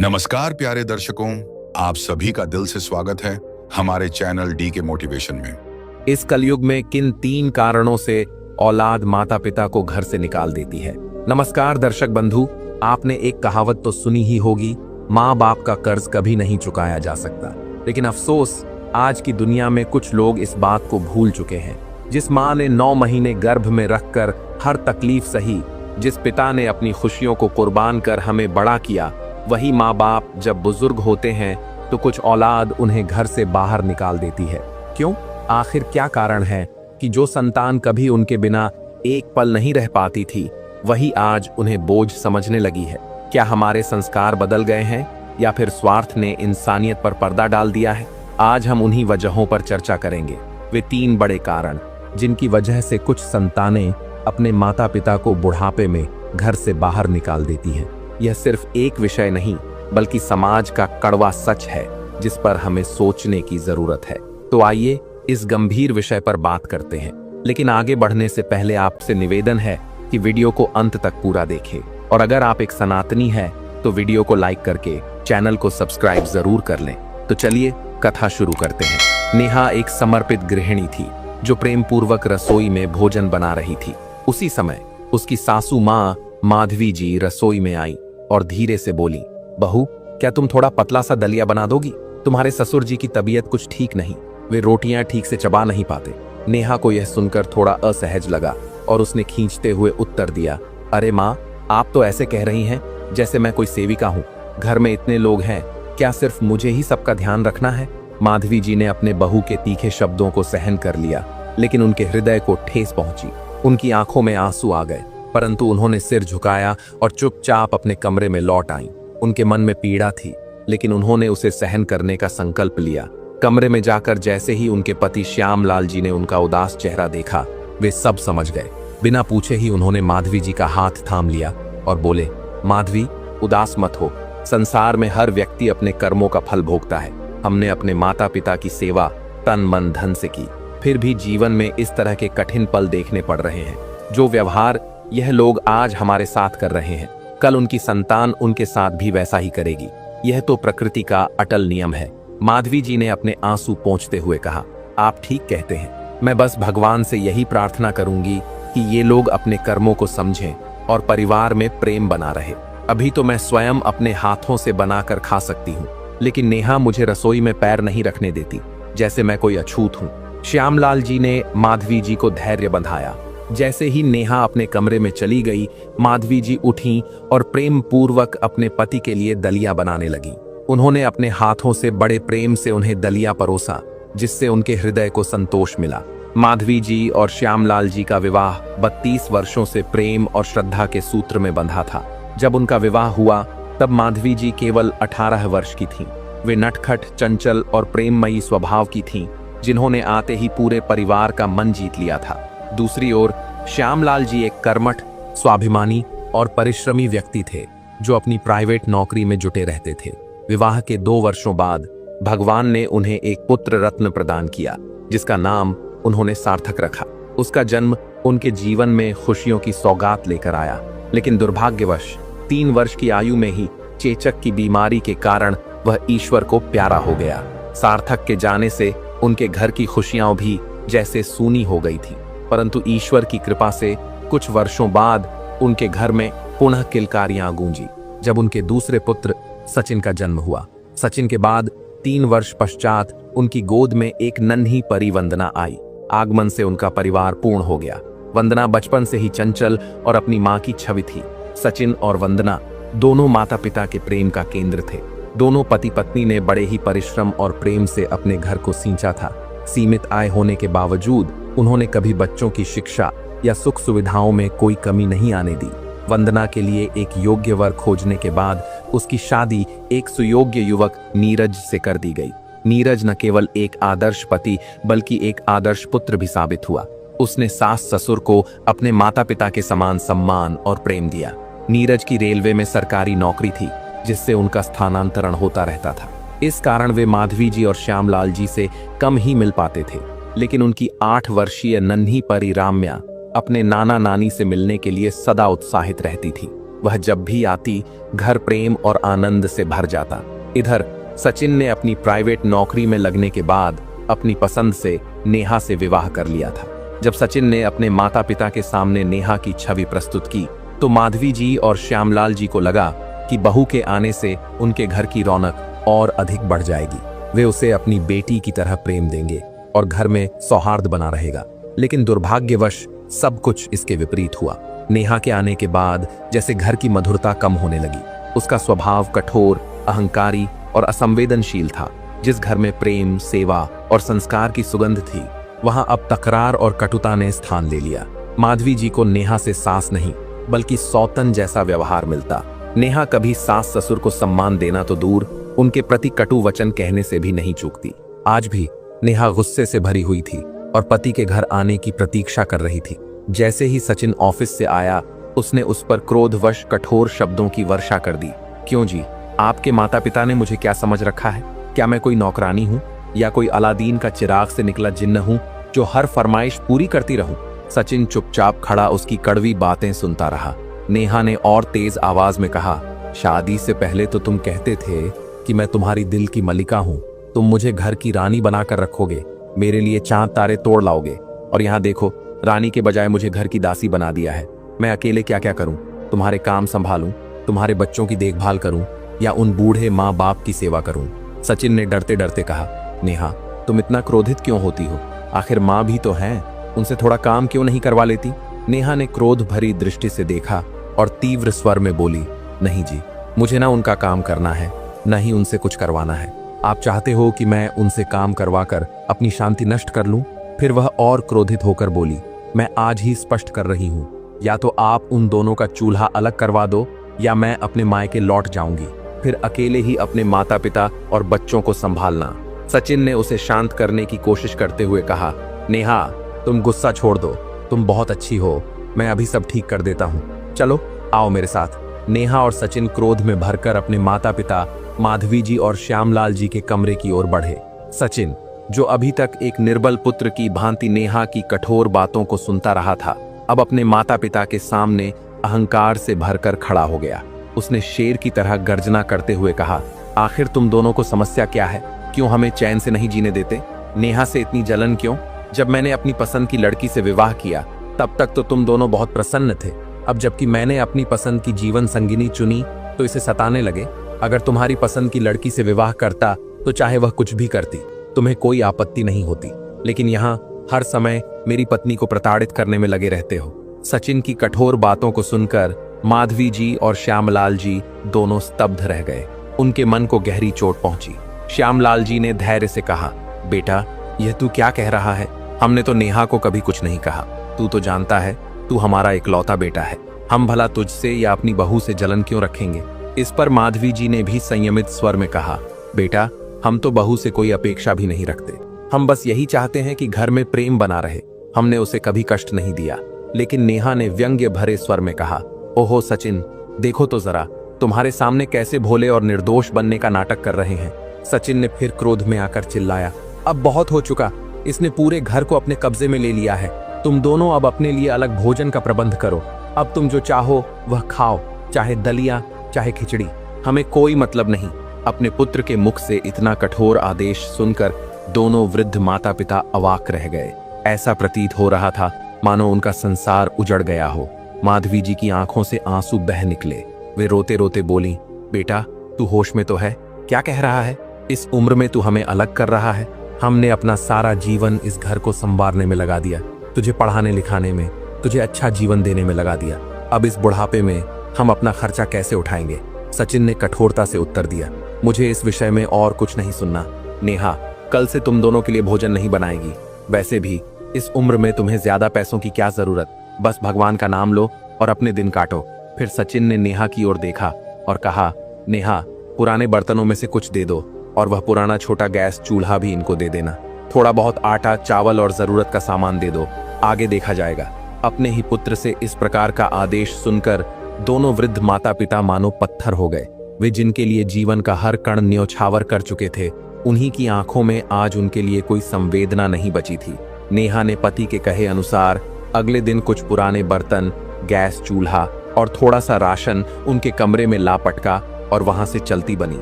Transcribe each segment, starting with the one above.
नमस्कार प्यारे दर्शकों, आप सभी का दिल से स्वागत है हमारे चैनल डी के मोटिवेशन में। इस कलयुग में किन 3 कारणों से औलाद माता पिता को घर से निकाल देती है। नमस्कार दर्शक बंधु, आपने एक कहावत तो सुनी ही होगी, माँ बाप का कर्ज कभी नहीं चुकाया जा सकता। लेकिन अफसोस, आज की दुनिया में कुछ लोग इस बात को भूल चुके हैं। जिस माँ ने 9 महीने गर्भ में रखकर हर तकलीफ सही, जिस पिता ने अपनी खुशियों को कुर्बान कर हमें बड़ा किया, वही माँ बाप जब बुजुर्ग होते हैं तो कुछ औलाद उन्हें घर से बाहर निकाल देती है। क्यों? आखिर क्या कारण है कि जो संतान कभी उनके बिना एक पल नहीं रह पाती थी, वही आज उन्हें बोझ समझने लगी है? क्या हमारे संस्कार बदल गए हैं या फिर स्वार्थ ने इंसानियत पर पर्दा डाल दिया है? आज हम उन्हीं वजहों पर चर्चा करेंगे। वे 3 बड़े कारण जिनकी वजह से कुछ संतानें अपने माता पिता को बुढ़ापे में घर से बाहर निकाल देती हैं। यह सिर्फ एक विषय नहीं, बल्कि समाज का कड़वा सच है जिस पर हमें सोचने की जरूरत है। तो आइए इस गंभीर विषय पर बात करते हैं। लेकिन आगे बढ़ने से पहले आपसे निवेदन है कि वीडियो को अंत तक पूरा देखें, और अगर आप एक सनातनी हैं तो वीडियो को लाइक करके चैनल को सब्सक्राइब जरूर कर लें। तो चलिए कथा शुरू करते हैं। नेहा एक समर्पित गृहिणी थी जो प्रेम पूर्वक रसोई में भोजन बना रही थी। उसी समय उसकी सासू माँ माधवी जी रसोई में आई और धीरे से बोली, बहू, क्या तुम थोड़ा पतला सा दलिया बना दोगी? तुम्हारे ससुर जी की तबीयत कुछ ठीक नहीं, वे रोटियां ठीक से चबा नहीं पाते। नेहा को यह सुनकर थोड़ा असहज लगा और उसने खींचते हुए उत्तर दिया, अरे माँ, आप तो ऐसे कह रही हैं जैसे मैं कोई सेविका हूँ। घर में इतने लोग हैं, क्या सिर्फ मुझे ही सबका ध्यान रखना है? माधवी जी ने अपने बहू के तीखे शब्दों को सहन कर लिया, लेकिन उनके हृदय को ठेस पहुंची। उनकी आंखों में आंसू आ गए, परंतु उन्होंने सिर झुकाया और चुपचाप अपने कमरे में लौट आईं। उनके मन में पीड़ा थी, लेकिन उन्होंने उसे सहन करने का संकल्प लिया। कमरे में जाकर जैसे ही उनके पति श्यामलाल जी ने उनका उदास चेहरा देखा, वे सब समझ गए। बिना पूछे ही उन्होंने माधवी जी का हाथ थाम लिया और बोले, माधवी, उदास मत हो। संसार में हर व्यक्ति अपने कर्मों का फल भोगता है। हमने अपने माता पिता की सेवा तन मन धन से की, फिर भी जीवन में इस तरह के कठिन पल देखने पड़ रहे हैं। जो व्यवहार यह लोग आज हमारे साथ कर रहे हैं, कल उनकी संतान उनके साथ भी वैसा ही करेगी। यह तो प्रकृति का अटल नियम है। माधवी जी ने अपने आंसू पोंछते हुए कहा, आप ठीक कहते हैं। मैं बस भगवान से यही प्रार्थना करूंगी कि ये लोग अपने कर्मों को समझें और परिवार में प्रेम बना रहे। अभी तो मैं स्वयं अपने हाथों से बनाकर खा सकती हूँ, लेकिन नेहा मुझे रसोई में पैर नहीं रखने देती, जैसे मैं कोई अछूत हूँ। श्यामलाल जी ने माधवी जी को धैर्य बंधाया। जैसे ही नेहा अपने कमरे में चली गई, माधवी जी उठी और प्रेम पूर्वक अपने पति के लिए दलिया बनाने लगी। उन्होंने अपने हाथों से बड़े प्रेम से उन्हें दलिया परोसा, जिससे उनके हृदय को संतोष मिला। माधवी जी और श्यामलाल जी का विवाह 32 वर्षों से प्रेम और श्रद्धा के सूत्र में बंधा था। जब उनका विवाह हुआ तब माधवी जी केवल 18 वर्ष की थीं। वे नटखट, चंचल और प्रेममयी स्वभाव की थीं, जिन्होंने आते ही पूरे परिवार का मन जीत लिया था। दूसरी ओर श्यामलाल जी एक कर्मठ, स्वाभिमानी और परिश्रमी व्यक्ति थे, जो अपनी प्राइवेट नौकरी में जुटे रहते थे। विवाह के 2 वर्षों बाद भगवान ने उन्हें एक पुत्र रत्न प्रदान किया, जिसका नाम उन्होंने सार्थक रखा। उसका जन्म उनके जीवन में खुशियों की सौगात लेकर आया, लेकिन दुर्भाग्यवश 3 वर्ष की आयु में ही चेचक की बीमारी के कारण वह ईश्वर को प्यारा हो गया। सार्थक के जाने से उनके घर की खुशियां भी जैसे सूनी हो गई थी। परंतु ईश्वर की कृपा से कुछ वर्षों बाद उनके घर में पुनः किलकारियां गूंजी, जब उनके दूसरे पुत्र सचिन का जन्म हुआ। सचिन के बाद 3 वर्ष पश्चात उनकी गोद में एक नन्ही परी वंदना आई। आगमन से उनका परिवार पूर्ण हो गया। वंदना बचपन से ही चंचल और अपनी माँ की छवि थी। सचिन और वंदना दोनों माता पिता के प्रेम का केंद्र थे। दोनों पति पत्नी ने बड़े ही परिश्रम और प्रेम से अपने घर को सींचा था। सीमित आय होने के बावजूद उन्होंने कभी बच्चों की शिक्षा या सुख सुविधाओं में कोई कमी नहीं आने दी। वंदना के लिए एक योग्य वर खोजने के बाद उसकी शादी एक सुयोग्य युवक नीरज से कर दी गई। नीरज न केवल एक आदर्श पति बल्कि एक आदर्श पुत्र भी साबित हुआ। उसने सास ससुर को अपने माता पिता के समान सम्मान और प्रेम दिया। नीरज की रेलवे में सरकारी नौकरी थी, जिससे उनका स्थानांतरण होता रहता था। इस कारण वे माधवी जी और श्यामलाल जी से कम ही मिल पाते थे। लेकिन उनकी 8 वर्षीय नन्ही परी राम्या अपने नाना नानी से मिलने के लिए सदा उत्साहित रहती थी। वह जब भी आती घर प्रेम और आनंद से भर जाता। इधर सचिन ने अपनी प्राइवेट नौकरी में लगने के बाद अपनी पसंद से नेहा से विवाह कर लिया था। जब सचिन ने अपने माता पिता के सामने नेहा की छवि प्रस्तुत की तो माधवी जी और श्यामलाल जी को लगा कि बहू के आने से उनके घर की रौनक और अधिक बढ़ जाएगी। वे उसे अपनी बेटी की तरह प्रेम देंगे और घर में सौहार्द बना रहेगा। लेकिन दुर्भाग्यवश सब कुछ इसके विपरीत हुआ। नेहा के आने के बाद जैसे घर की मधुरता कम होने लगी। उसका स्वभाव कठोर, अहंकारी और असंवेदनशील था। जिस घर में प्रेम, सेवा और संस्कार की सुगंध थी, वहां अब तकरार और कटुता ने स्थान ले लिया। माधवी जी को नेहा से सास नहीं बल्कि सौतन जैसा व्यवहार मिलता। नेहा कभी सास ससुर को सम्मान देना तो दूर, उनके प्रति कटु वचन कहने से भी नहीं चूकती। आज भी नेहा गुस्से से भरी हुई थी और पति के घर आने की प्रतीक्षा कर रही थी। जैसे ही सचिन ऑफिस से आया, उसने उस पर क्रोधवश कठोर शब्दों की वर्षा कर दी। क्यों जी, आपके माता पिता ने मुझे क्या समझ रखा है? क्या मैं कोई नौकरानी हूँ या कोई अलादीन का चिराग से निकला जिन्न हूँ जो हर फरमाइश पूरी करती रहूं? सचिन चुपचाप खड़ा उसकी कड़वी बातें सुनता रहा। नेहा ने और तेज आवाज में कहा, शादी से पहले तो तुम कहते थे कि मैं तुम्हारी दिल की मलिका हूं, तुम मुझे घर की रानी बनाकर रखोगे, मेरे लिए चांद तारे तोड़ लाओगे, और यहाँ देखो, रानी के बजाय मुझे घर की दासी बना दिया है। मैं अकेले क्या क्या करूं? तुम्हारे काम संभालूं, तुम्हारे बच्चों की देखभाल करूं या उन बूढ़े माँ बाप की सेवा करूं? सचिन ने डरते डरते कहा, नेहा, तुम इतना क्रोधित क्यों होती हो? आखिर माँ भी तो हैं, उनसे थोड़ा काम क्यों नहीं करवा लेती? नेहा ने क्रोध भरी दृष्टि से देखा और तीव्र स्वर में बोली, नहीं जी, मुझे ना उनका काम करना है, न ही उनसे कुछ करवाना है। आप चाहते हो कि मैं उनसे काम करवाकर अपनी शांति नष्ट कर लूं? फिर वह और क्रोधित होकर बोली, मैं आज ही स्पष्ट कर रही हूं, या तो आप उन दोनों का चूल्हा अलग करवा दो या मैं अपने मायके लौट जाऊंगी, फिर अकेले ही अपने माता पिता और बच्चों को संभालना। सचिन ने उसे शांत करने की कोशिश करते हुए कहा, नेहा, तुम गुस्सा छोड़ दो, तुम बहुत अच्छी हो, मैं अभी सब ठीक कर देता हूँ, चलो आओ मेरे साथ। नेहा और सचिन क्रोध में भरकर अपने माता पिता माधवी जी और श्यामलाल जी के कमरे की ओर बढ़े। सचिन, जो अभी तक एक निर्बल पुत्र की भांति नेहा की कठोर बातों को सुनता रहा था, अब अपने माता पिता के सामने अहंकार से भरकर खड़ा हो गया। उसने शेर की तरह गर्जना करते हुए कहा, आखिर तुम दोनों को समस्या क्या है? क्यों हमें चैन से नहीं जीने देते? नेहा से इतनी जलन क्यों? जब मैंने अपनी पसंद की लड़की से विवाह किया तब तक तो तुम दोनों बहुत प्रसन्न थे। अब जबकि मैंने अपनी पसंद की जीवन संगिनी चुनी तो इसे सताने लगे। अगर तुम्हारी पसंद की लड़की से विवाह करता तो चाहे वह कुछ भी करती, तुम्हें कोई आपत्ति नहीं होती, लेकिन यहाँ हर समय मेरी पत्नी को प्रताड़ित करने में लगे रहते हो। सचिन की कठोर बातों को सुनकर माधवी जी और श्यामलाल जी दोनों स्तब्ध रह गए। उनके मन को गहरी चोट पहुंची। श्यामलाल जी ने धैर्य से कहा, बेटा, यह तू क्या कह रहा है? हमने तो नेहा को कभी कुछ नहीं कहा। तू तो जानता है, तू हमारा इकलौता बेटा है। हम भला तुझसे या अपनी बहू से जलन क्यों रखेंगे? इस पर माधवी जी ने भी संयमित स्वर में कहा, बेटा, हम तो बहू से कोई अपेक्षा भी नहीं रखते। हम बस यही चाहते हैं कि घर में प्रेम बना रहे। हमने उसे कभी कष्ट नहीं दिया। लेकिन नेहा ने व्यंग्य भरे स्वर में कहा, ओहो सचिन, देखो तो जरा, तुम्हारे सामने कैसे भोले और निर्दोष बनने का नाटक कर रहे हैं। सचिन ने फिर क्रोध में आकर चिल्लाया, अब बहुत हो चुका, इसने पूरे घर को अपने कब्जे में ले लिया है। तुम दोनों अब अपने लिए अलग भोजन का प्रबंध करो। अब तुम जो चाहो वह खाओ, चाहे दलिया चाहे खिचड़ी, हमें कोई मतलब नहीं। अपने पुत्र के मुख से इतना कठोर आदेश सुनकर दोनों वृद्ध माता पिता अवाक रह गए। ऐसा प्रतीत हो रहा था मानो उनका संसार उजड़ गया हो। माधवी जी की आंखों से आंसू बह निकले। वे रोते रोते बोली, बेटा, तू होश में तो है? क्या कह रहा है? इस उम्र में तू हमें अलग कर रहा है? हमने अपना सारा जीवन इस घर को संवारने में लगा दिया, तुझे पढ़ाने लिखाने में, तुझे अच्छा जीवन देने में लगा दिया। अब इस बुढ़ापे में हम अपना खर्चा कैसे उठाएंगे? सचिन ने कठोरता से उत्तर दिया, मुझे इस विषय में और कुछ नहीं सुनना। नेहा कल से तुम दोनों के लिए भोजन नहीं बनाएगी। वैसे भी इस उम्र में तुम्हें ज्यादा पैसों की क्या जरूरत? बस भगवान का नाम लो और अपने दिन काटो। फिर सचिन ने नेहा की ओर देखा और कहा, नेहा, पुराने बर्तनों में से कुछ दे दो और वह पुराना छोटा गैस चूल्हा भी इनको दे देना। थोड़ा बहुत आटा, चावल और जरूरत का सामान दे दो, आगे देखा जाएगा। अपने ही पुत्र से इस प्रकार का आदेश सुनकर दोनों वृद्ध माता पिता मानो पत्थर हो गए। वे जिनके लिए जीवन का हर कण न्योछावर कर चुके थे, उन्हीं की आंखों में आज उनके लिए कोई संवेदना नहीं बची थी। नेहा ने पति के कहे अनुसार अगले दिन कुछ पुराने बर्तन, गैस चूल्हा और थोड़ा सा राशन उनके कमरे में ला पटका और वहां से चलती बनी।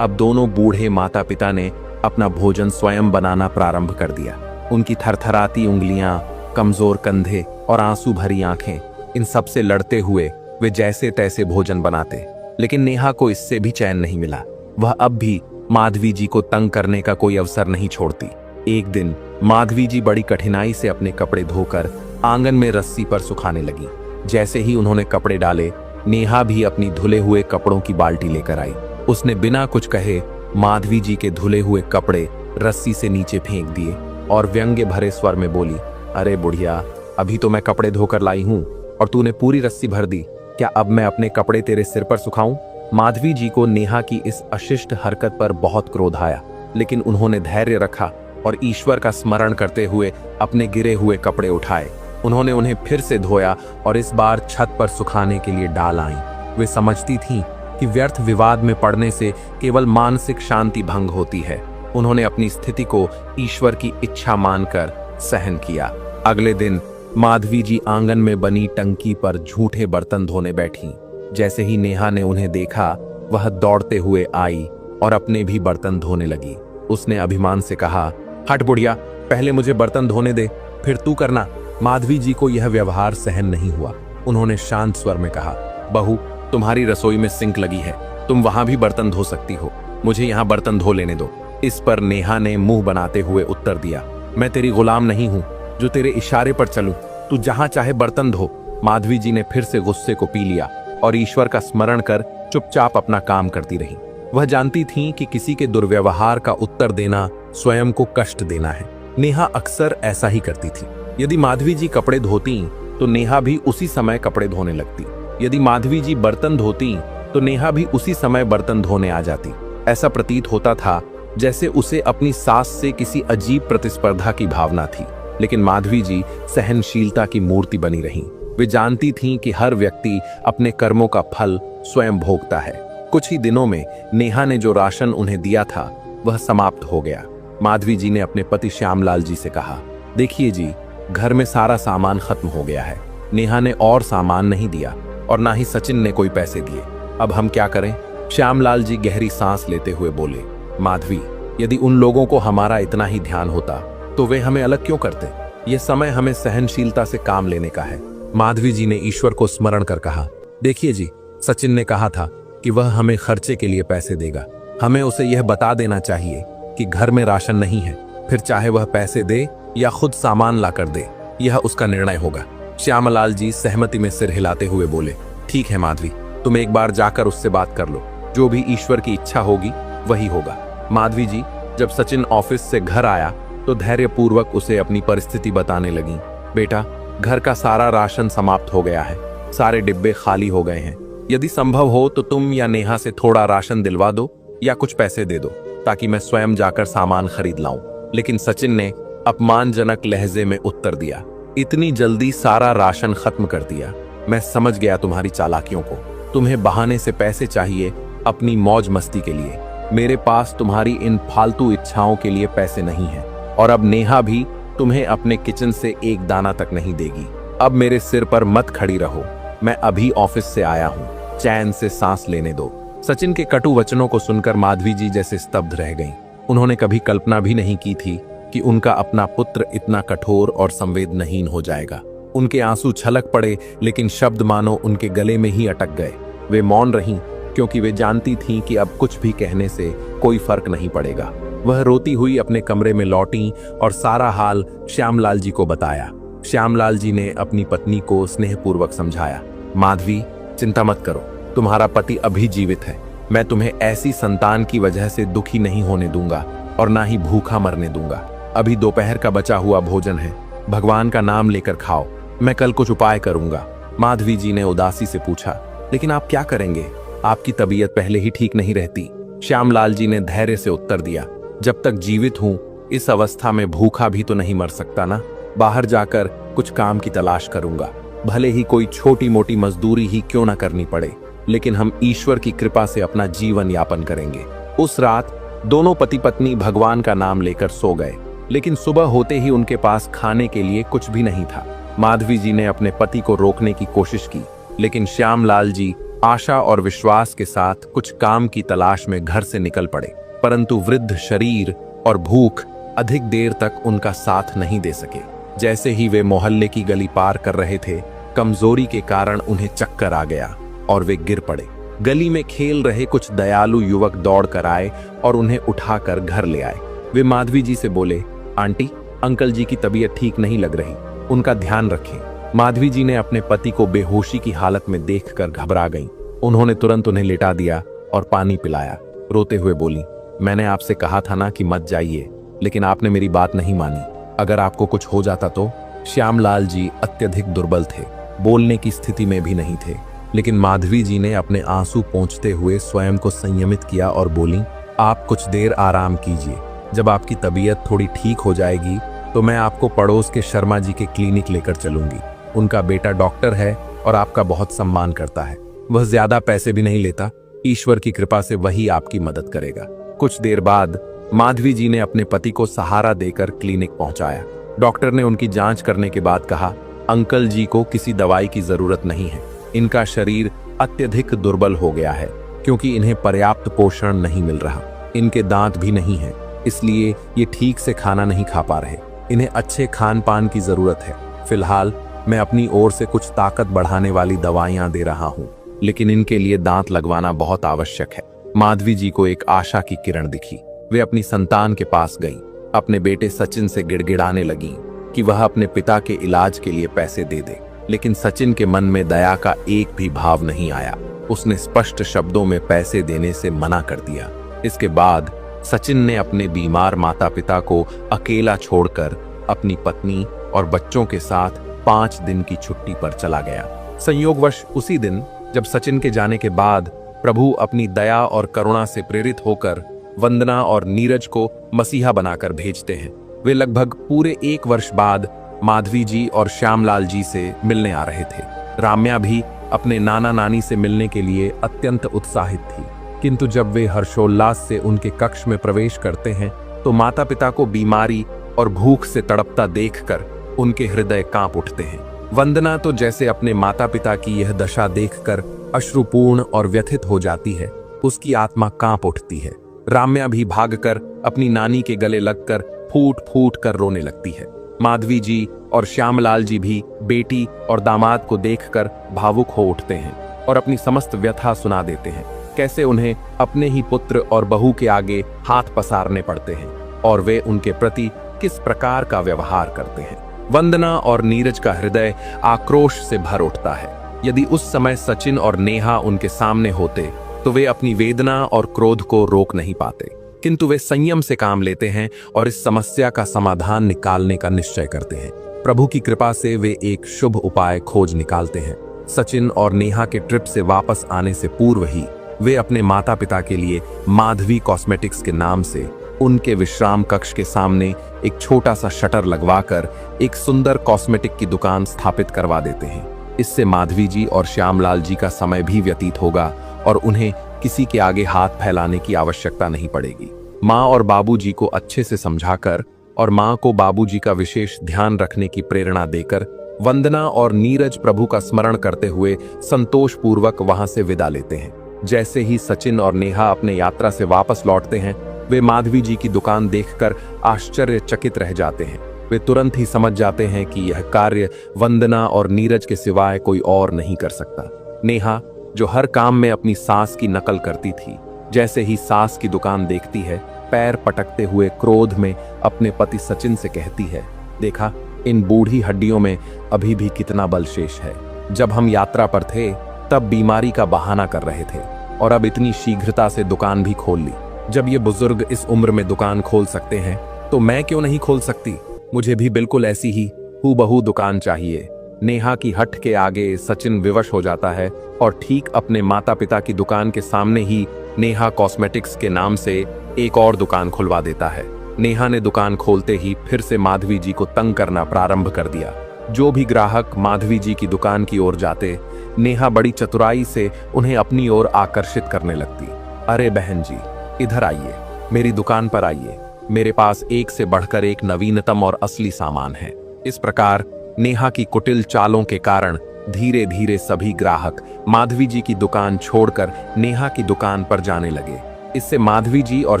अब दोनों बूढ़े माता पिता ने अपना भोजन स्वयं बनाना प्रारंभ कर दिया। उनकी थरथराती उंगलियां, कमजोर कंधे और आंसू भरी आंखें, इन सब से लड़ते हुए वे जैसे तैसे भोजन बनाते। लेकिन नेहा को इससे भी चैन नहीं मिला। वह अब भी माधवी जी को तंग करने का कोई अवसर नहीं छोड़ती। एक दिन माधवी जी बड़ी कठिनाई से अपने कपड़े धोकर आंगन में रस्सी पर सुखाने लगी। जैसे ही उन्होंने कपड़े डाले, नेहा भी अपनी धुले हुए कपड़ों की बाल्टी लेकर आई। उसने बिना कुछ कहे माधवी जी के धुले हुए कपड़े रस्सी से नीचे फेंक दिए और व्यंग्य भरे स्वर में बोली, अरे बुढ़िया, अभी तो मैं कपड़े धोकर लाई हूं और तूने पूरी रस्सी भर दी। क्या अब मैं अपने कपड़े तेरे सिर पर सुखाऊं? माधवी जी को नेहा की इस अशिष्ट हरकत पर बहुत क्रोध आया, लेकिन उन्होंने धैर्य रखा और ईश्वर का स्मरण करते हुए अपने गिरे हुए कपड़े उठाए। उन्होंने उन्हें फिर से धोया और इस बार छत पर सुखाने के लिए डाल आईं। वे समझती थीं कि व्यर्थ विवाद में पड़ने से केवल मानसिक शांति भंग होती है। उन्होंने अपनी स्थिति को ईश्वर की इच्छा मानकर सहन किया। अगले दिन माधवी जी आंगन में बनी टंकी पर झूठे बर्तन धोने बैठी। जैसे ही नेहा ने उन्हें देखा, वह दौड़ते हुए आई और अपने भी बर्तन धोने लगी। उसने अभिमान से कहा, हट बुढ़िया, पहले मुझे बर्तन धोने दे, फिर तू करना। माधवी जी को यह व्यवहार सहन नहीं हुआ। उन्होंने शांत स्वर में कहा, बहू, तुम्हारी रसोई में सिंक लगी है, तुम वहां भी बर्तन धो सकती हो, मुझे यहाँ बर्तन धो लेने दो। इस पर नेहा ने मुंह बनाते हुए उत्तर दिया, मैं तेरी गुलाम नहीं हूं जो तेरे इशारे पर चलूं, तू जहां चाहे बर्तन धो। माधवी जी ने फिर से गुस्से को पी लिया और ईश्वर का स्मरण कर चुपचाप अपना काम करती रही। वह जानती थीं कि किसी के दुर्व्यवहार का उत्तर देना स्वयं को कष्ट देना है। नेहा अक्सर ऐसा ही करती थी। यदि माधवी जी कपड़े धोती तो नेहा भी उसी समय कपड़े धोने लगती। यदि माधवी जी बर्तन धोती तो नेहा भी उसी समय बर्तन धोने आ जाती। ऐसा प्रतीत होता था जैसे उसे अपनी सास से किसी अजीब प्रतिस्पर्धा की भावना थी। लेकिन माधवी जी सहनशीलता की मूर्ति बनी रहीं। वे जानती थीं कि हर व्यक्ति अपने कर्मों का फल स्वयं भोगता है। कुछ ही दिनों में नेहा ने जो राशन उन्हें दिया था वह समाप्त हो गया। माधवी जी ने अपने पति श्यामलाल जी से कहा, देखिए जी, घर में सारा सामान खत्म हो गया है। नेहा ने और सामान नहीं दिया और ना ही सचिन ने कोई पैसे दिए। अब हम क्या करें? श्यामलाल जी गहरी सांस लेते हुए बोले, माधवी, यदि उन लोगों को हमारा इतना ही ध्यान होता तो वे हमें अलग क्यों करते? ये समय हमें सहनशीलता से काम लेने का है। माधवी जी ने ईश्वर को स्मरण कर कहा, देखिए जी, सचिन ने कहा था कि वह हमें खर्चे के लिए पैसे देगा। हमें उसे यह बता देना चाहिए कि घर में राशन नहीं है, फिर चाहे वह पैसे दे या खुद सामान ला कर दे, यह उसका निर्णय होगा। श्यामलाल जी सहमति में सिर हिलाते हुए बोले, ठीक है माधवी, तुम एक बार जाकर उससे बात कर लो, जो भी ईश्वर की इच्छा होगी वही होगा। माधवी जी जब सचिन ऑफिस से घर आया तो धैर्यपूर्वक उसे अपनी परिस्थिति बताने लगी। बेटा, घर का सारा राशन समाप्त हो गया है, सारे डिब्बे खाली हो गए हैं। यदि संभव हो तो तुम या नेहा से थोड़ा राशन दिलवा दो या कुछ पैसे दे दो ताकि मैं स्वयं जाकर सामान खरीद लाऊं। लेकिन सचिन ने अपमानजनक लहजे में उत्तर दिया, इतनी जल्दी सारा राशन खत्म कर दिया? मैं समझ गया तुम्हारी चालाकियों को। तुम्हें बहाने से पैसे चाहिए अपनी मौज मस्ती के लिए। मेरे पास तुम्हारी इन फालतू इच्छाओं के लिए पैसे नहीं हैं। और अब नेहा भी तुम्हें अपने किचन से एक दाना तक नहीं देगी। अब मेरे सिर पर मत खड़ी रहो, मैं अभी ऑफिस से आया हूँ, चैन से सांस लेने दो। सचिन के कटु वचनों को सुनकर माधवी जी जैसे स्तब्ध रह गईं। उन्होंने कभी कल्पना भी नहीं की थी कि उनका अपना पुत्र इतना कठोर और संवेदनहीन हो जाएगा। उनके आंसू छलक पड़े, लेकिन शब्द मानो उनके गले में ही अटक गए। वे मौन रहीं क्योंकि वे जानती थीं कि अब कुछ भी कहने से कोई फर्क नहीं पड़ेगा। वह रोती हुई अपने कमरे में लौटी और सारा हाल श्यामलाल जी को बताया। श्यामलाल जी ने अपनी पत्नी को स्नेहपूर्वक समझाया, माधवी, चिंता मत करो, तुम्हारा पति अभी जीवित है। मैं तुम्हें ऐसी संतान की वजह से दुखी नहीं होने दूंगा और ना ही भूखा मरने दूंगा। अभी दोपहर का बचा हुआ भोजन है, भगवान का नाम लेकर खाओ, मैं कल कुछ उपाय करूंगा। माधवी जी ने उदासी से पूछा, लेकिन आप क्या करेंगे? आपकी तबीयत पहले ही ठीक नहीं रहती। श्यामलाल जी ने धैर्य से उत्तर दिया, जब तक जीवित हूं इस अवस्था में भूखा भी तो नहीं मर सकता ना। बाहर जाकर कुछ काम की तलाश करूंगा, भले ही कोई छोटी मोटी मजदूरी ही क्यों ना करनी पड़े, लेकिन हम ईश्वर की कृपा से अपना जीवन यापन करेंगे। उस रात दोनों पति पत्नी भगवान का नाम लेकर सो गए, लेकिन सुबह होते ही उनके पास खाने के लिए कुछ भी नहीं था। माधवी जी ने अपने पति को रोकने की कोशिश की, लेकिन श्यामलाल जी आशा और विश्वास के साथ कुछ काम की तलाश में घर से निकल पड़े, परंतु वृद्ध शरीर और भूख अधिक देर तक उनका साथ नहीं दे सके। जैसे ही वे मोहल्ले की गली पार कर रहे थे, कमजोरी के कारण उन्हें चक्कर आ गया और वे गिर पड़े। गली में खेल रहे कुछ दयालु युवक दौड़ कर आए और उन्हें उठाकर घर ले आए। वे माधवी जी से बोले, आंटी, अंकल जी की तबीयत ठीक नहीं लग रही, उनका ध्यान रखें। माधवी जी ने अपने पति को बेहोशी की हालत में देखकर घबरा गईं। उन्होंने तुरंत उन्हें लिटा दिया और पानी पिलाया। रोते हुए बोली, मैंने आपसे कहा था ना कि मत जाइए, लेकिन आपने मेरी बात नहीं मानी। अगर आपको कुछ हो जाता तो। श्यामलाल जी अत्यधिक दुर्बल थे, बोलने की स्थिति में भी नहीं थे, लेकिन माधवी जी ने अपने आंसू पोंछते हुए स्वयं को संयमित किया और बोली, आप कुछ देर आराम कीजिए। जब आपकी तबीयत थोड़ी ठीक हो जाएगी तो मैं आपको पड़ोस के शर्मा जी के क्लिनिक लेकर चलूंगी। उनका बेटा डॉक्टर है और आपका बहुत सम्मान करता है। वह ज्यादा पैसे भी नहीं लेता, ईश्वर की कृपा से वही आपकी मदद करेगा। कुछ देर बाद माधवी जी ने अपने पति को सहारा देकर क्लिनिक पहुंचाया। डॉक्टर ने उनकी जांच करने के बाद कहा, अंकल जी को किसी दवाई की जरूरत नहीं है। इनका शरीर अत्यधिक दुर्बल हो गया है क्योंकि इन्हें पर्याप्त पोषण नहीं मिल रहा। इनके दांत भी नहीं है, इसलिए ये ठीक से खाना नहीं खा पा रहे। इन्हें अच्छे खान पान की जरूरत है। फिलहाल मैं अपनी ओर से कुछ ताकत बढ़ाने वाली दवाइयां दे रहा हूँ, लेकिन इनके लिए दांत लगवाना बहुत आवश्यक है। माधवी जी को एक आशा की किरण दिखी। वे अपनी संतान के पास गईं, अपने बेटे सचिन से गिड़गिड़ाने लगीं कि वह अपने पिता के इलाज के लिए पैसे दे दे, लेकिन सचिन के मन में दया का एक भी भाव नहीं आया। उसने स्पष्ट शब्दों में पैसे देने से मना कर दिया। इसके बाद सचिन ने अपने बीमार माता पिता को अकेला छोड़कर अपनी पत्नी और बच्चों के साथ 5 दिन की छुट्टी पर चला गया। संयोगवश उसी दिन जब सचिन के जाने के बाद प्रभु अपनी दया और करुणा से प्रेरित होकर वंदना और नीरज को मसीहा बनाकर भेजते हैं। वे लगभग पूरे 1 वर्ष बाद माधवी जी और श्यामलाल जी से मिलने आ रहे थे। राम्या भी अपने नाना नानी से मिलने के लिए अत्यंत उत्साहित थी, किंतु जब वे हर्षोल्लास से उनके कक्ष में प्रवेश करते हैं तो माता पिता को बीमारी और भूख से तड़पता देखकर उनके हृदय कांप उठते हैं। वंदना तो जैसे अपने माता पिता की यह दशा देखकर अश्रुपूर्ण और व्यथित हो जाती है, उसकी आत्मा कांप उठती है। राम्या भी भागकर अपनी नानी के गले लगकर फूट फूट कर रोने लगती है। माधवी जी और श्यामलाल जी भी बेटी और दामाद को देखकर भावुक हो उठते हैं और अपनी समस्त व्यथा सुना देते हैं। कैसे उन्हें अपने ही पुत्र और बहू के आगे हाथ पसारने पड़ते हैं और वे उनके प्रति किस प्रकार का व्यवहार करते हैं। वंदना और नीरज का हृदय आक्रोश से भर उठता है। यदि उस समय सचिन और नेहा उनके सामने होते तो वे अपनी वेदना और क्रोध को रोक नहीं पाते, किंतु वे संयम से काम लेते हैं और इस समस्या का समाधान निकालने का निश्चय करते हैं। प्रभु की कृपा से वे एक शुभ उपाय खोज निकालते हैं। सचिन और नेहा के ट्रिप से वापस आने से पूर्व ही वे अपने माता पिता के लिए माधवी कॉस्मेटिक्स के नाम से उनके विश्राम कक्ष के सामने एक छोटा सा शटर लगवाकर एक सुंदर कॉस्मेटिक की दुकान स्थापित करवा देते हैं। इससे माधवी जी और श्यामलाल जी का समय भी व्यतीत होगा और उन्हें किसी के आगे हाथ फैलाने की आवश्यकता नहीं पड़ेगी। माँ और बाबूजी को अच्छे से समझाकर और माँ को बाबूजी का विशेष ध्यान रखने की प्रेरणा देकर वंदना और नीरज प्रभु का स्मरण करते हुए संतोषपूर्वक वहां से विदा लेते हैं। जैसे ही सचिन और नेहा अपने यात्रा से वापस लौटते हैं, वे माधवी जी की दुकान देखकर आश्चर्यचकित रह जाते हैं। वे तुरंत ही समझ जाते हैं कि यह कार्य वंदना और नीरज के सिवाय कोई और नहीं कर सकता। नेहा, जो हर काम में अपनी सास की नकल करती थी, जैसे ही सास की दुकान देखती है, पैर पटकते हुए क्रोध में अपने पति सचिन से कहती है, देखा, इन बूढ़ी हड्डियों में अभी भी कितना बल शेष है। जब हम यात्रा पर थे तब बीमारी का बहाना कर रहे थे और अब इतनी शीघ्रता से दुकान भी खोल ली। जब ये बुजुर्ग इस उम्र में दुकान खोल सकते हैं तो मैं क्यों नहीं खोल सकती? मुझे भी बिल्कुल ऐसी ही हूबहू दुकान चाहिए। नेहा की हठ के आगे सचिन विवश हो जाता है और ठीक अपने माता पिता की दुकान के सामने ही नेहा कॉस्मेटिक्स के नाम से एक और दुकान खुलवा देता है। नेहा ने दुकान खोलते ही फिर से माधवी जी को तंग करना प्रारंभ कर दिया। जो भी ग्राहक माधवी जी की दुकान की ओर जाते, नेहा बड़ी चतुराई से उन्हें अपनी ओर आकर्षित करने लगती। अरे बहन जी, इधर आइए, मेरी दुकान पर आइए, मेरे पास एक से बढ़कर एक नवीनतम और असली सामान है। इस प्रकार नेहा की कुटिल चालों के कारण धीरे धीरे सभी ग्राहक माधवी जी की दुकान छोड़कर नेहा की दुकान पर जाने लगे। इससे माधवी जी और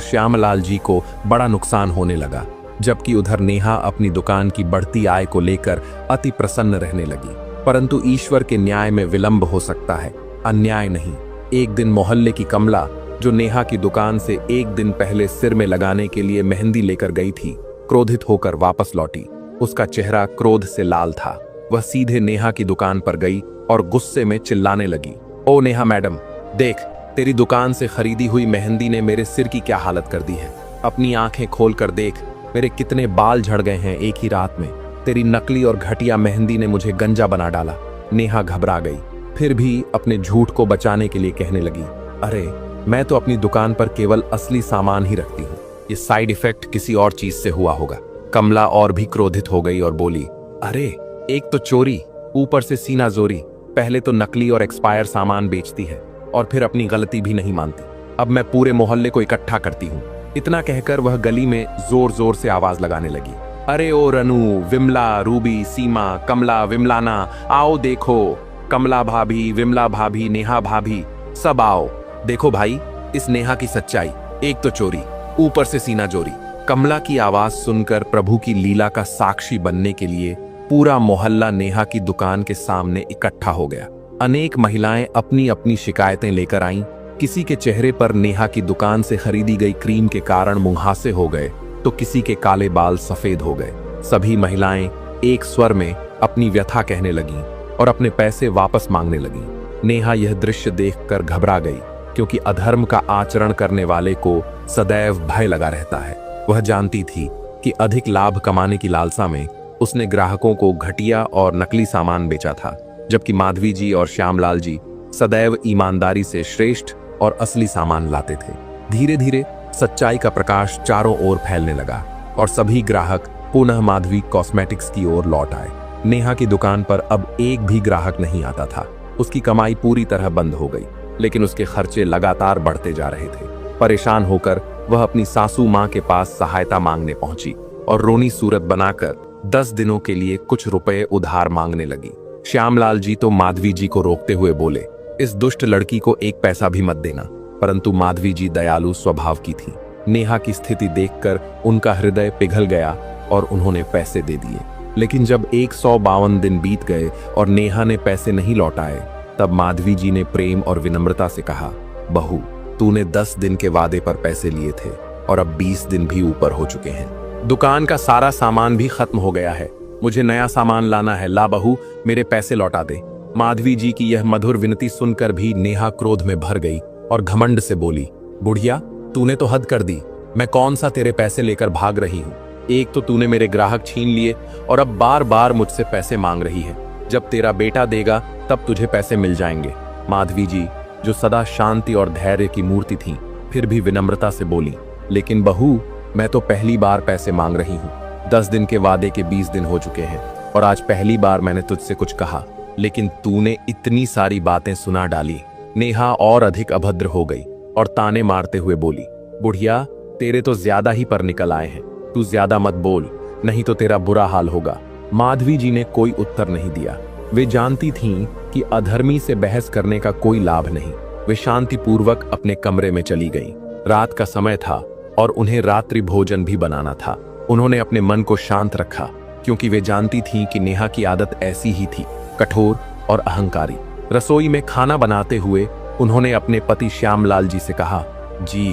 श्यामलाल जी को बड़ा नुकसान होने लगा, जबकि उधर नेहा अपनी दुकान की बढ़ती आय को लेकर अति प्रसन्न रहने लगी। परंतु ईश्वर के न्याय में विलंब हो सकता है, अन्याय नहीं। एक दिन मोहल्ले की कमला, जो नेहा की दुकान से एक दिन पहले सिर में लगाने के लिए मेहंदी लेकर गई थी, क्रोधित होकर वापस लौटी। उसका चेहरा क्रोध से लाल था। वह सीधे नेहा की दुकान पर गई और गुस्से में चिल्लाने लगी, ओ नेहा मैडम, देख, तेरी दुकान से खरीदी हुई मेहंदी ने मेरे सिर की क्या हालत कर दी है। अपनी आंखें खोल कर देख, मेरे कितने बाल झड़ गए हैं एक ही रात में। तेरी नकली और घटिया मेहंदी ने मुझे गंजा बना डाला। नेहा घबरा गई, फिर भी अपने झूठ को बचाने के लिए कहने लगी, अरे मैं तो अपनी दुकान पर केवल असली सामान ही रखती हूँ, ये साइड इफेक्ट किसी और चीज से हुआ होगा। कमला और भी क्रोधित हो गई और बोली, अरे एक तो चोरी, ऊपर से सीना जोरी। पहले तो नकली और एक्सपायर सामान बेचती है और फिर अपनी गलती भी नहीं मानती। अब मैं पूरे मोहल्ले को इकट्ठा करती हूँ। इतना कहकर वह गली में जोर जोर से आवाज लगाने लगी, अरे ओ रनु, विमला, रूबी, सीमा, कमला, विमलाना, आओ देखो, कमला भाभी, विमला भाभी, नेहा भाभी, सब आओ देखो भाई, इस नेहा की सच्चाई, एक तो चोरी, ऊपर से सीना जोरी। कमला की आवाज सुनकर प्रभु की लीला का साक्षी बनने के लिए पूरा मोहल्ला नेहा की दुकान के सामने इकट्ठा हो गया। अनेक महिलाएं अपनी अपनी शिकायतें लेकर आईं। किसी के चेहरे पर नेहा की दुकान से खरीदी गई क्रीम के कारण मुंहासे हो गए, तो किसी के काले बाल सफेद हो गए। सभी महिलाएं एक स्वर में अपनी व्यथा कहने लगीं और अपने पैसे वापस मांगने लगीं। नेहा यह दृश्य देखकर घबरा गई, क्योंकि अधर्म का आचरण करने वाले को सदैव भय लगा रहता है। वह जानती थी कि अधिक लाभ कमाने की लालसा में उसने ग्राहकों को घटिया और नकली सामान बेचा था, जबकि माधवी जी और श्यामलाल जी सदैव ईमानदारी से श्रेष्ठ और असली सामान लाते थे। धीरे धीरे सच्चाई का प्रकाश चारों ओर फैलने लगा और सभी ग्राहक पुनः माधवी कॉस्मेटिक्स की ओर लौट आए। नेहा की दुकान पर अब एक भी ग्राहक नहीं आता था। उसकी कमाई पूरी तरह बंद हो गई, लेकिन उसके खर्चे लगातार बढ़ते जा रहे थे। परेशान होकर वह अपनी सासू माँ के पास सहायता मांगने पहुंची और रोनी सूरत बनाकर 10 दिनों के लिए कुछ रुपए उधार मांगने लगी। श्यामलाल जी तो माधवी जी को रोकते हुए बोले, इस दुष्ट लड़की को एक पैसा भी मत देना। परंतु माधवी जी दयालु स्वभाव की थी। नेहा की स्थिति देखकर उनका हृदय पिघल गया और उन्होंने पैसे दे दिए। लेकिन जब 152 दिन बीत गए और नेहा ने पैसे नहीं लौटाए, तब माधवी जी ने प्रेम और विनम्रता से कहा, बहू, तूने 10 दिन के वादे पर पैसे लिए थे और अब 20 दिन भी ऊपर हो चुके हैं। दुकान का सारा सामान भी खत्म हो गया है। मुझे नया सामान लाना है। ला बहू, मेरे पैसे लौटा दे। माधवी जी की यह मधुर विनती सुनकर भी नेहा क्रोध में भर गई और घमंड से बोली, बुढ़िया, तूने तो हद कर दी। मैं कौन सा तेरे पैसे लेकर भाग रही हूँ? एक तो तूने मेरे ग्राहक छीन लिए और अब बार बार मुझसे पैसे मांग रही है। जब तेरा बेटा देगा तब तुझे पैसे मिल जाएंगे। माधवी जी, जो सदा शांति और धैर्य की मूर्ति थी, फिर भी विनम्रता से बोली, लेकिन बहू, मैं तो पहली बार पैसे मांग रही हूँ। 10 दिन के वादे के 20 दिन हो चुके हैं और आज पहली बार मैंने तुझसे कुछ कहा, लेकिन तूने इतनी सारी बातें सुना डाली। नेहा और अधिक अभद्र हो गई और ताने मारते हुए बोली, बुढ़िया, तेरे तो ज्यादा ही पर निकल आए हैं। तू ज्यादा मत बोल, नहीं तो तेरा बुरा हाल होगा। माधवी जी ने कोई उत्तर नहीं दिया। वे जानती थीं कि अधर्मी से बहस करने का कोई लाभ नहीं। वे शांतिपूर्वक अपने कमरे में चली गईं। रात का समय था और उन्हें रात्रि भोजन भी बनाना था। उन्होंने अपने मन को शांत रखा, क्योंकि वे जानती थीं कि नेहा की आदत ऐसी ही थी, कठोर और अहंकारी। रसोई में खाना बनाते हुए उन्होंने अपने पति श्यामलाल जी से कहा, जी,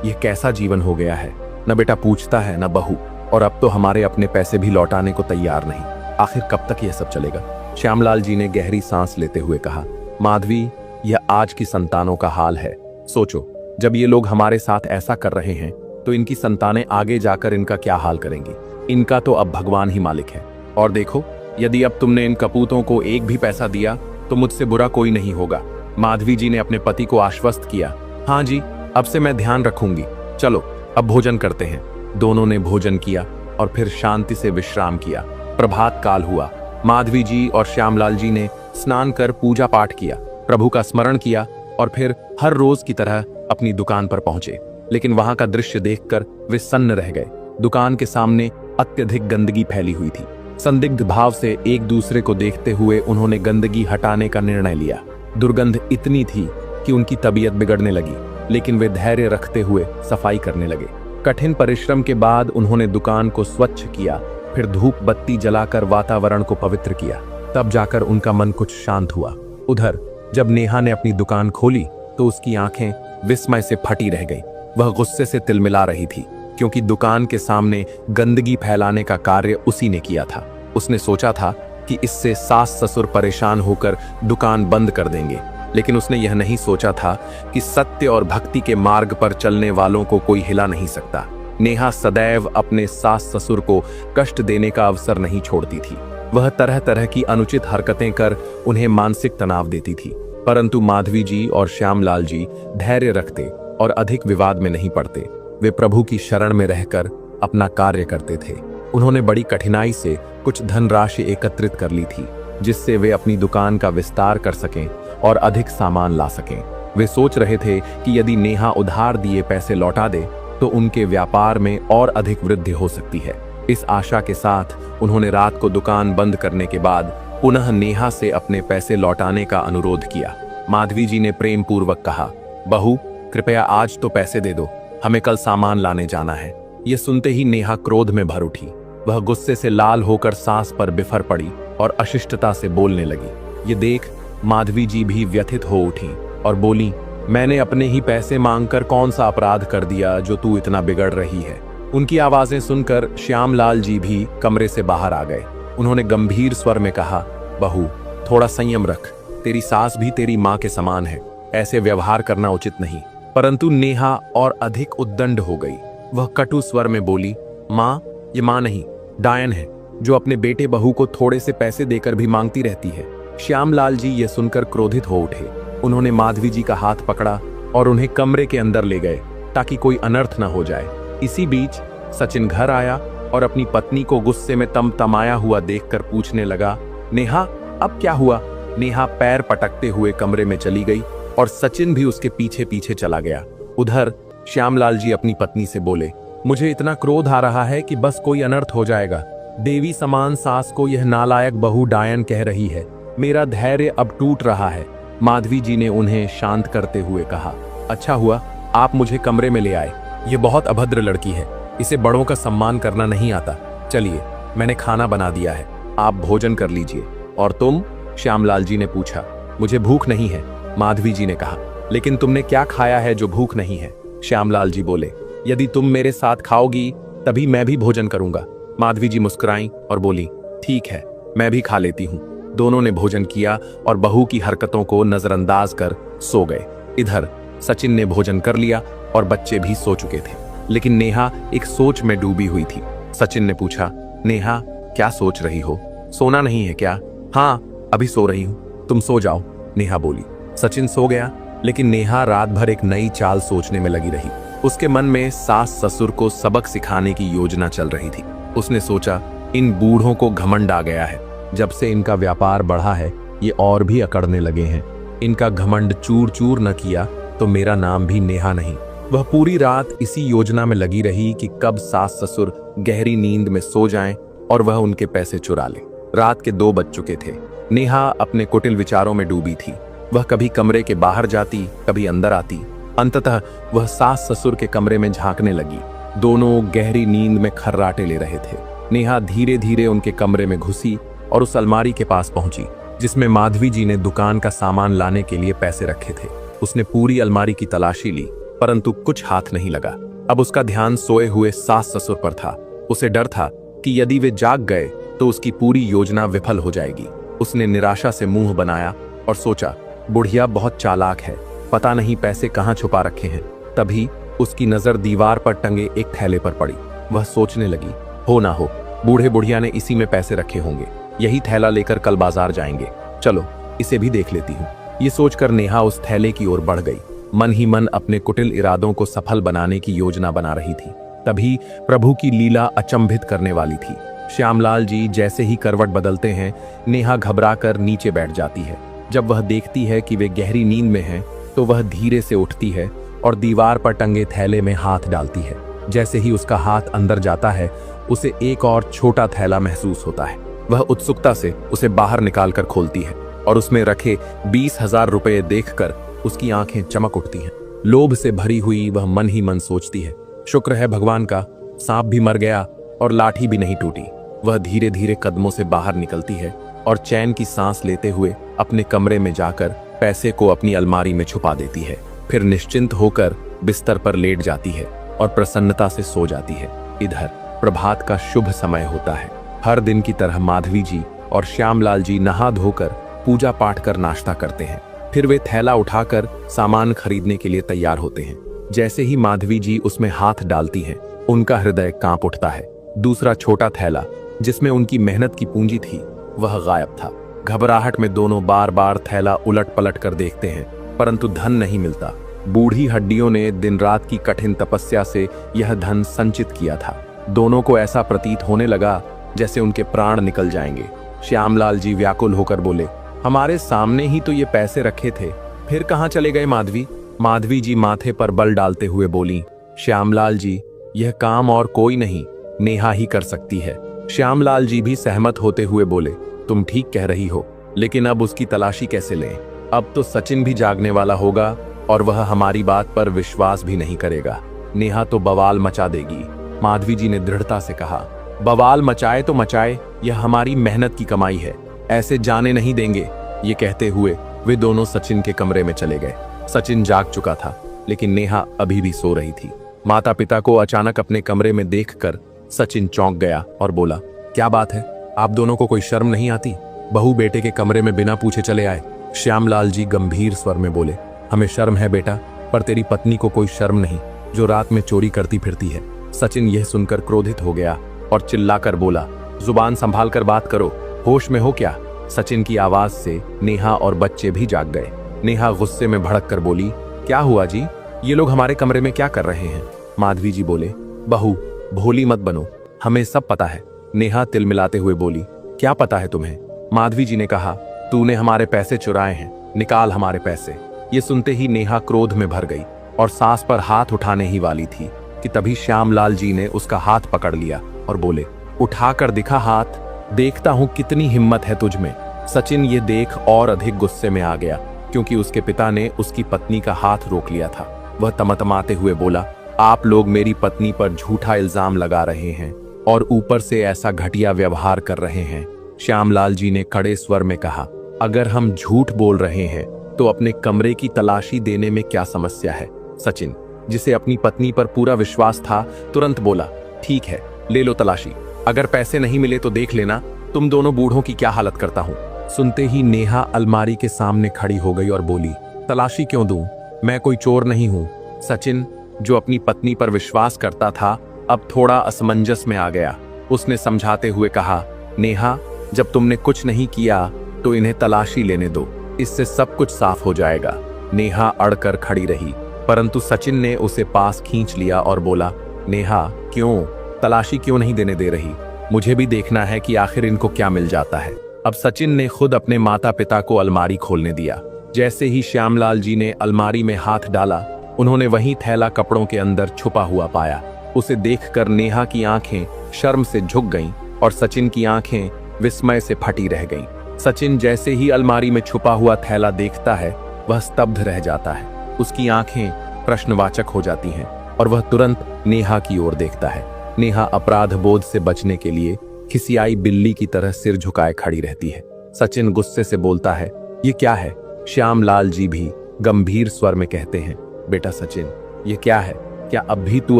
यह कैसा जीवन हो गया है। न बेटा पूछता है, न बहू, और अब तो हमारे अपने पैसे भी लौटाने को तैयार नहीं। आखिर कब तक यह सब चलेगा? श्यामलाल जी ने गहरी सांस लेते हुए कहा, माधवी, यह आज की संतानों का हाल है। सोचो, जब ये लोग हमारे साथ ऐसा कर रहे हैं तो इनकी संतानें आगे जाकर इनका क्या हाल करेंगी। इनका तो अब भगवान ही मालिक है। और देखो, यदि अब तुमने इन कपूतों को एक भी पैसा दिया तो मुझसे बुरा कोई नहीं होगा। माधवी जी ने अपने पति को आश्वस्त किया, हाँ जी, अब से मैं ध्यान रखूंगी। चलो अब भोजन करते हैं। दोनों ने भोजन किया और फिर शांति से विश्राम किया। प्रभात काल हुआ। माधवी जी और श्यामलाल जी ने स्नान कर पूजा पाठ किया, प्रभु का स्मरण किया और फिर हर रोज की तरह अपनी दुकान पर पहुंचे। लेकिन वहां का दृश्य देखकर वे सन्न रह गए। दुकान के सामने अत्यधिक गंदगी फैली हुई थी। संदिग्ध भाव से एक दूसरे को देखते हुए उन्होंने गंदगी हटाने का निर्णय लिया। दुर्गंध इतनी थी कि उनकी तबीयत बिगड़ने लगी, लेकिन वे धैर्य रखते हुए सफाई करने लगे। कठिन परिश्रम के बाद उन्होंने दुकान को स्वच्छ किया, फिर धूप बत्ती जलाकर वातावरण को पवित्र किया। तब जाकर उनका मन कुछ शांत हुआ। उधर जब नेहा ने अपनी दुकान खोली तो उसकी आंखें विस्मय से फटी रह गई। वह गुस्से से तिलमिला रही थी, क्योंकि दुकान के सामने गंदगी फैलाने का कार्य उसी ने किया था। उसने सोचा था कि इससे सास ससुर परेशान होकर दुकान बंद कर देंगे, लेकिन उसने यह नहीं सोचा था कि सत्य और भक्ति के मार्ग पर चलने वालों को कोई हिला नहीं सकता। नेहा सदैव अपने सास ससुर को कष्ट देने का अवसर नहीं छोड़ती थी। वह तरह तरह की अनुचित हरकतें कर उन्हें मानसिक तनाव देती थी, परंतु माधवी जी और श्यामलाल जी धैर्य रखते और अधिक विवाद में नहीं पड़ते। वे प्रभु की शरण में रहकर अपना कार्य करते थे। उन्होंने बड़ी कठिनाई से कुछ धनराशि एकत्रित कर ली थी, जिससे वे अपनी दुकान का विस्तार कर सकें और अधिक सामान ला सकें। वे सोच रहे थे कि यदि नेहा उधार दिए पैसे लौटा दे तो उनके व्यापार में और अधिक वृद्धि हो सकती है। इस आशा के साथ उन्होंने रात को दुकान बंद करने के बाद पुनः नेहा से अपने पैसे लौटाने का अनुरोध किया। माधवी जी ने प्रेम पूर्वक कहा, बहू कृपया आज तो पैसे दे दो, हमें कल सामान लाने जाना है। यह सुनते ही नेहा क्रोध में भर उठी। वह गुस्से से लाल होकर सास पर बिफर पड़ी और अशिष्टता से बोलने लगी। ये देख माधवी जी भी व्यथित हो उठी और बोली, मैंने अपने ही पैसे मांगकर कौन सा अपराध कर दिया जो तू इतना बिगड़ रही है। उनकी आवाजें सुनकर श्यामलाल जी भी कमरे से बाहर आ गए। उन्होंने गंभीर स्वर में कहा, बहू थोड़ा संयम रख, तेरी सास भी तेरी माँ के समान है, ऐसे व्यवहार करना उचित नहीं। परंतु नेहा और अधिक उद्दंड हो गई। वह कटु स्वर में बोली, माँ ये माँ नहीं, डायन है, जो अपने बेटे बहू को थोड़े से पैसे देकर भी मांगती रहती है। श्यामलाल जी ये सुनकर क्रोधित हो उठे। उन्होंने माधवी जी का हाथ पकड़ा और उन्हें कमरे के अंदर ले गए ताकि कोई अनर्थ न हो जाए। इसी बीच सचिन घर आया और अपनी पत्नी को गुस्से में तमतमाया हुआ देखकर पूछने लगा, नेहा अब क्या हुआ? नेहा पैर पटकते हुए कमरे में चली गई और सचिन भी उसके पीछे पीछे चला गया। उधर श्यामलाल जी अपनी पत्नी से बोले, मुझे इतना क्रोध आ रहा है कि बस कोई अनर्थ हो जाएगा। देवी समान सास को यह नालायक बहू डायन कह रही है। मेरा धैर्य अब टूट रहा है। माधवी जी ने उन्हें शांत करते हुए कहा, अच्छा हुआ आप मुझे कमरे में ले आए। ये बहुत अभद्र लड़की है, इसे बड़ों का सम्मान करना नहीं आता। चलिए मैंने खाना बना दिया है, आप भोजन कर लीजिए। और तुम? श्यामलाल जी ने पूछा। मुझे भूख नहीं है, माधवी जी ने कहा। लेकिन तुमने क्या खाया है जो भूख नहीं है? श्यामलाल जी बोले, यदि तुम मेरे साथ खाओगी तभी मैं भी भोजन करूंगा। माधवी जी मुस्कुराई और बोली, ठीक है मैं भी खा लेती हूँ। दोनों ने भोजन किया और बहू की हरकतों को नजरअंदाज कर सो गए। इधर सचिन ने भोजन कर लिया और बच्चे भी सो चुके थे, लेकिन नेहा एक सोच में डूबी हुई थी। सचिन ने पूछा, नेहा क्या सोच रही हो? सोना नहीं है क्या? हाँ अभी सो रही हूँ, तुम सो जाओ, नेहा बोली। सचिन सो गया, लेकिन नेहा रात भर एक नई चाल सोचने में लगी रही। उसके मन में सास ससुर को सबक सिखाने की योजना चल रही थी। उसने सोचा, इन बूढ़ों को घमंड आ गया है। जब से इनका व्यापार बढ़ा है ये और भी अकड़ने लगे हैं। इनका घमंड चूर चूर न किया तो मेरा नाम भी नेहा नहीं। वह पूरी रात इसी योजना में लगी रही कि कब सास ससुर गहरी नींद में सो जाएं और वह उनके पैसे चुरा ले। रात के 2 बज चुके थे। नेहा अपने कुटिल विचारों में डूबी थी। वह कभी कमरे के बाहर जाती, कभी अंदर आती। अंततः वह सास ससुर के कमरे में झांकने लगी। दोनों गहरी नींद में खर्राटे ले रहे थे। नेहा धीरे धीरे उनके कमरे में घुसी और उस अलमारी के पास पहुंची जिसमें माधवी जी ने दुकान का सामान लाने के लिए पैसे रखे थे। उसने पूरी अलमारी की तलाशी ली, परंतु कुछ हाथ नहीं लगा। अब उसका ध्यान सोए हुए सास ससुर पर था। उसे डर था कि यदि वे जाग गए तो उसकी पूरी योजना विफल हो जाएगी। उसने निराशा से मुंह बनाया और सोचा, बुढ़िया बहुत चालाक है, पता नहीं पैसे कहाँ छुपा रखे हैं। तभी उसकी नजर दीवार पर टंगे एक थैले पर पड़ी। वह सोचने लगी, हो ना हो बूढ़े बुढ़िया ने इसी में पैसे रखे होंगे। यही थैला लेकर कल बाजार जाएंगे, चलो इसे भी देख लेती हूँ। ये सोचकर नेहा उस थैले की ओर बढ़ गई। मन ही मन अपने कुटिल इरादों को सफल बनाने की योजना बना रही थी। तभी प्रभु की लीला अचंभित करने वाली थी। श्यामलाल जी जैसे ही करवट बदलते हैं, नेहा घबराकर नीचे बैठ जाती है। जब वह देखती है कि वे गहरी नींद में हैं, तो वह धीरे से उठती है और दीवार पर टंगे थैले में हाथ डालती है। जैसे ही उसका हाथ अंदर जाता है उसे एक और छोटा थैला महसूस होता है। वह उत्सुकता से उसे बाहर निकालकर खोलती है और उसमें रखे 20,000 रुपए देखकर उसकी आंखें चमक उठती हैं। लोभ से भरी हुई वह मन ही मन सोचती है, शुक्र है भगवान का, सांप भी मर गया और लाठी भी नहीं टूटी। वह धीरे धीरे कदमों से बाहर निकलती है और चैन की सांस लेते हुए अपने कमरे में जाकर पैसे को अपनी अलमारी में छुपा देती है। फिर निश्चिंत होकर बिस्तर पर लेट जाती है और प्रसन्नता से सो जाती है। इधर प्रभात का शुभ समय होता है। हर दिन की तरह माधवी जी और श्यामलाल जी नहा धोकर पूजा पाठ कर नाश्ता करते हैं। फिर वे थैला उठाकर सामान खरीदने के लिए तैयार होते हैं। जैसे ही माधवी जी उसमें हाथ डालती हैं, उनका हृदय कांप उठता है। दूसरा छोटा थैला जिसमें उनकी मेहनत की पूंजी थी वह गायब था। घबराहट में दोनों बार बार थैला उलट पलट कर देखते हैं, परंतु धन नहीं मिलता। बूढ़ी हड्डियों ने दिन रात की कठिन तपस्या से यह धन संचित किया था। दोनों को ऐसा प्रतीत होने लगा जैसे उनके प्राण निकल जाएंगे। श्यामलाल जी व्याकुल होकर बोले, हमारे सामने ही तो ये पैसे रखे थे, फिर कहाँ चले गए माधवी? माधवी जी माथे पर बल डालते हुए बोली, श्यामलाल जी, यह काम और कोई नहीं, नेहा ही कर सकती है। श्यामलाल जी भी सहमत होते हुए बोले, तुम ठीक कह रही हो, लेकिन अब उसकी तलाशी कैसे लें? अब तो सचिन भी जागने वाला होगा और वह हमारी बात पर विश्वास भी नहीं करेगा। नेहा तो बवाल मचा देगी। माधवी जी ने दृढ़ता से कहा, बवाल मचाए तो मचाए, यह हमारी मेहनत की कमाई है, ऐसे जाने नहीं देंगे। ये कहते हुए वे दोनों सचिन के कमरे में चले गए। सचिन जाग चुका था, लेकिन नेहा अभी भी सो रही थी। माता पिता को अचानक अपने कमरे में देखकर सचिन चौंक गया और बोला, क्या बात है, आप दोनों को कोई शर्म नहीं आती? बहू बेटे के कमरे में बिना पूछे चले आए। श्यामलाल जी गंभीर स्वर में बोले, हमें शर्म है बेटा, पर तेरी पत्नी को कोई शर्म नहीं, जो रात में चोरी करती फिरती है। सचिन यह सुनकर क्रोधित हो गया और चिल्लाकर बोला, जुबान संभाल कर बात करो, होश में हो क्या? सचिन की आवाज से नेहा और बच्चे भी जाग गए। नेहा गुस्से में भड़क कर बोली, क्या हुआ जी, ये लोग हमारे कमरे में क्या कर रहे हैं? माधवी जी बोले, बहू भोली मत बनो, हमें सब पता है। नेहा तिलमिलाते हुए बोली, क्या पता है तुम्हें? माधवी जी ने कहा, तूने हमारे पैसे चुराए हैं, निकाल हमारे पैसे। ये सुनते ही नेहा क्रोध में भर गई और सास पर हाथ उठाने ही वाली थी कि तभी श्यामलाल जी ने उसका हाथ पकड़ लिया और बोले, उठाकर दिखा हाथ, देखता हूं कितनी हिम्मत है तुझ में। सचिन ये देख और अधिक गुस्से में आ गया, क्योंकि उसके पिता ने उसकी पत्नी का हाथ रोक लिया था। वह तमतमाते हुए बोला, आप लोग मेरी पत्नी पर झूठा इल्जाम लगा रहे हैं और ऊपर से ऐसा घटिया व्यवहार कर रहे हैं। श्यामलाल जी ने कड़े स्वर में कहा, अगर हम झूठ बोल रहे हैं तो अपने कमरे की तलाशी देने में क्या समस्या है? सचिन, जिसे अपनी पत्नी पर पूरा विश्वास था, तुरंत बोला, ठीक है, ले लो तलाशी, अगर पैसे नहीं मिले तो देख लेना तुम दोनों बूढ़ों की क्या हालत करता हूं। सुनते ही नेहा अलमारी के सामने खड़ी हो गई और बोली, तलाशी क्यों दूं? मैं कोई चोर नहीं हूं। सचिन, जो अपनी पत्नी पर विश्वास करता था, अब थोड़ा असमंजस में आ गया। उसने समझाते हुए कहा, नेहा, जब तुमने कुछ नहीं किया तो इन्हें तलाशी लेने दो, इससे सब कुछ साफ हो जाएगा। नेहा अड़कर खड़ी रही, परंतु सचिन ने उसे पास खींच लिया और बोला, नेहा, क्यों तलाशी क्यों नहीं देने दे रही? मुझे भी देखना है कि आखिर इनको क्या मिल जाता है। अब सचिन ने खुद अपने माता पिता को अलमारी खोलने दिया। जैसे ही श्यामलाल जी ने अलमारी में हाथ डाला, उन्होंने वही थैला कपड़ों के अंदर छुपा हुआ पाया। उसे देखकर नेहा की आंखें शर्म से झुक गईं और सचिन की आंखें विस्मय से फटी रह गईं। सचिन जैसे ही अलमारी में छुपा हुआ थैला देखता है, वह स्तब्ध रह जाता है। उसकी आंखें प्रश्नवाचक हो जाती हैं और वह तुरंत नेहा की ओर देखता है। नेहा अपराध बोध से बचने के लिए खिसियाई बिल्ली की तरह सिर झुकाए खड़ी रहती है। सचिन गुस्से से बोलता है, ये क्या है? श्यामलाल जी भी गंभीर स्वर में कहते हैं, बेटा सचिन, ये क्या है? क्या अब भी तू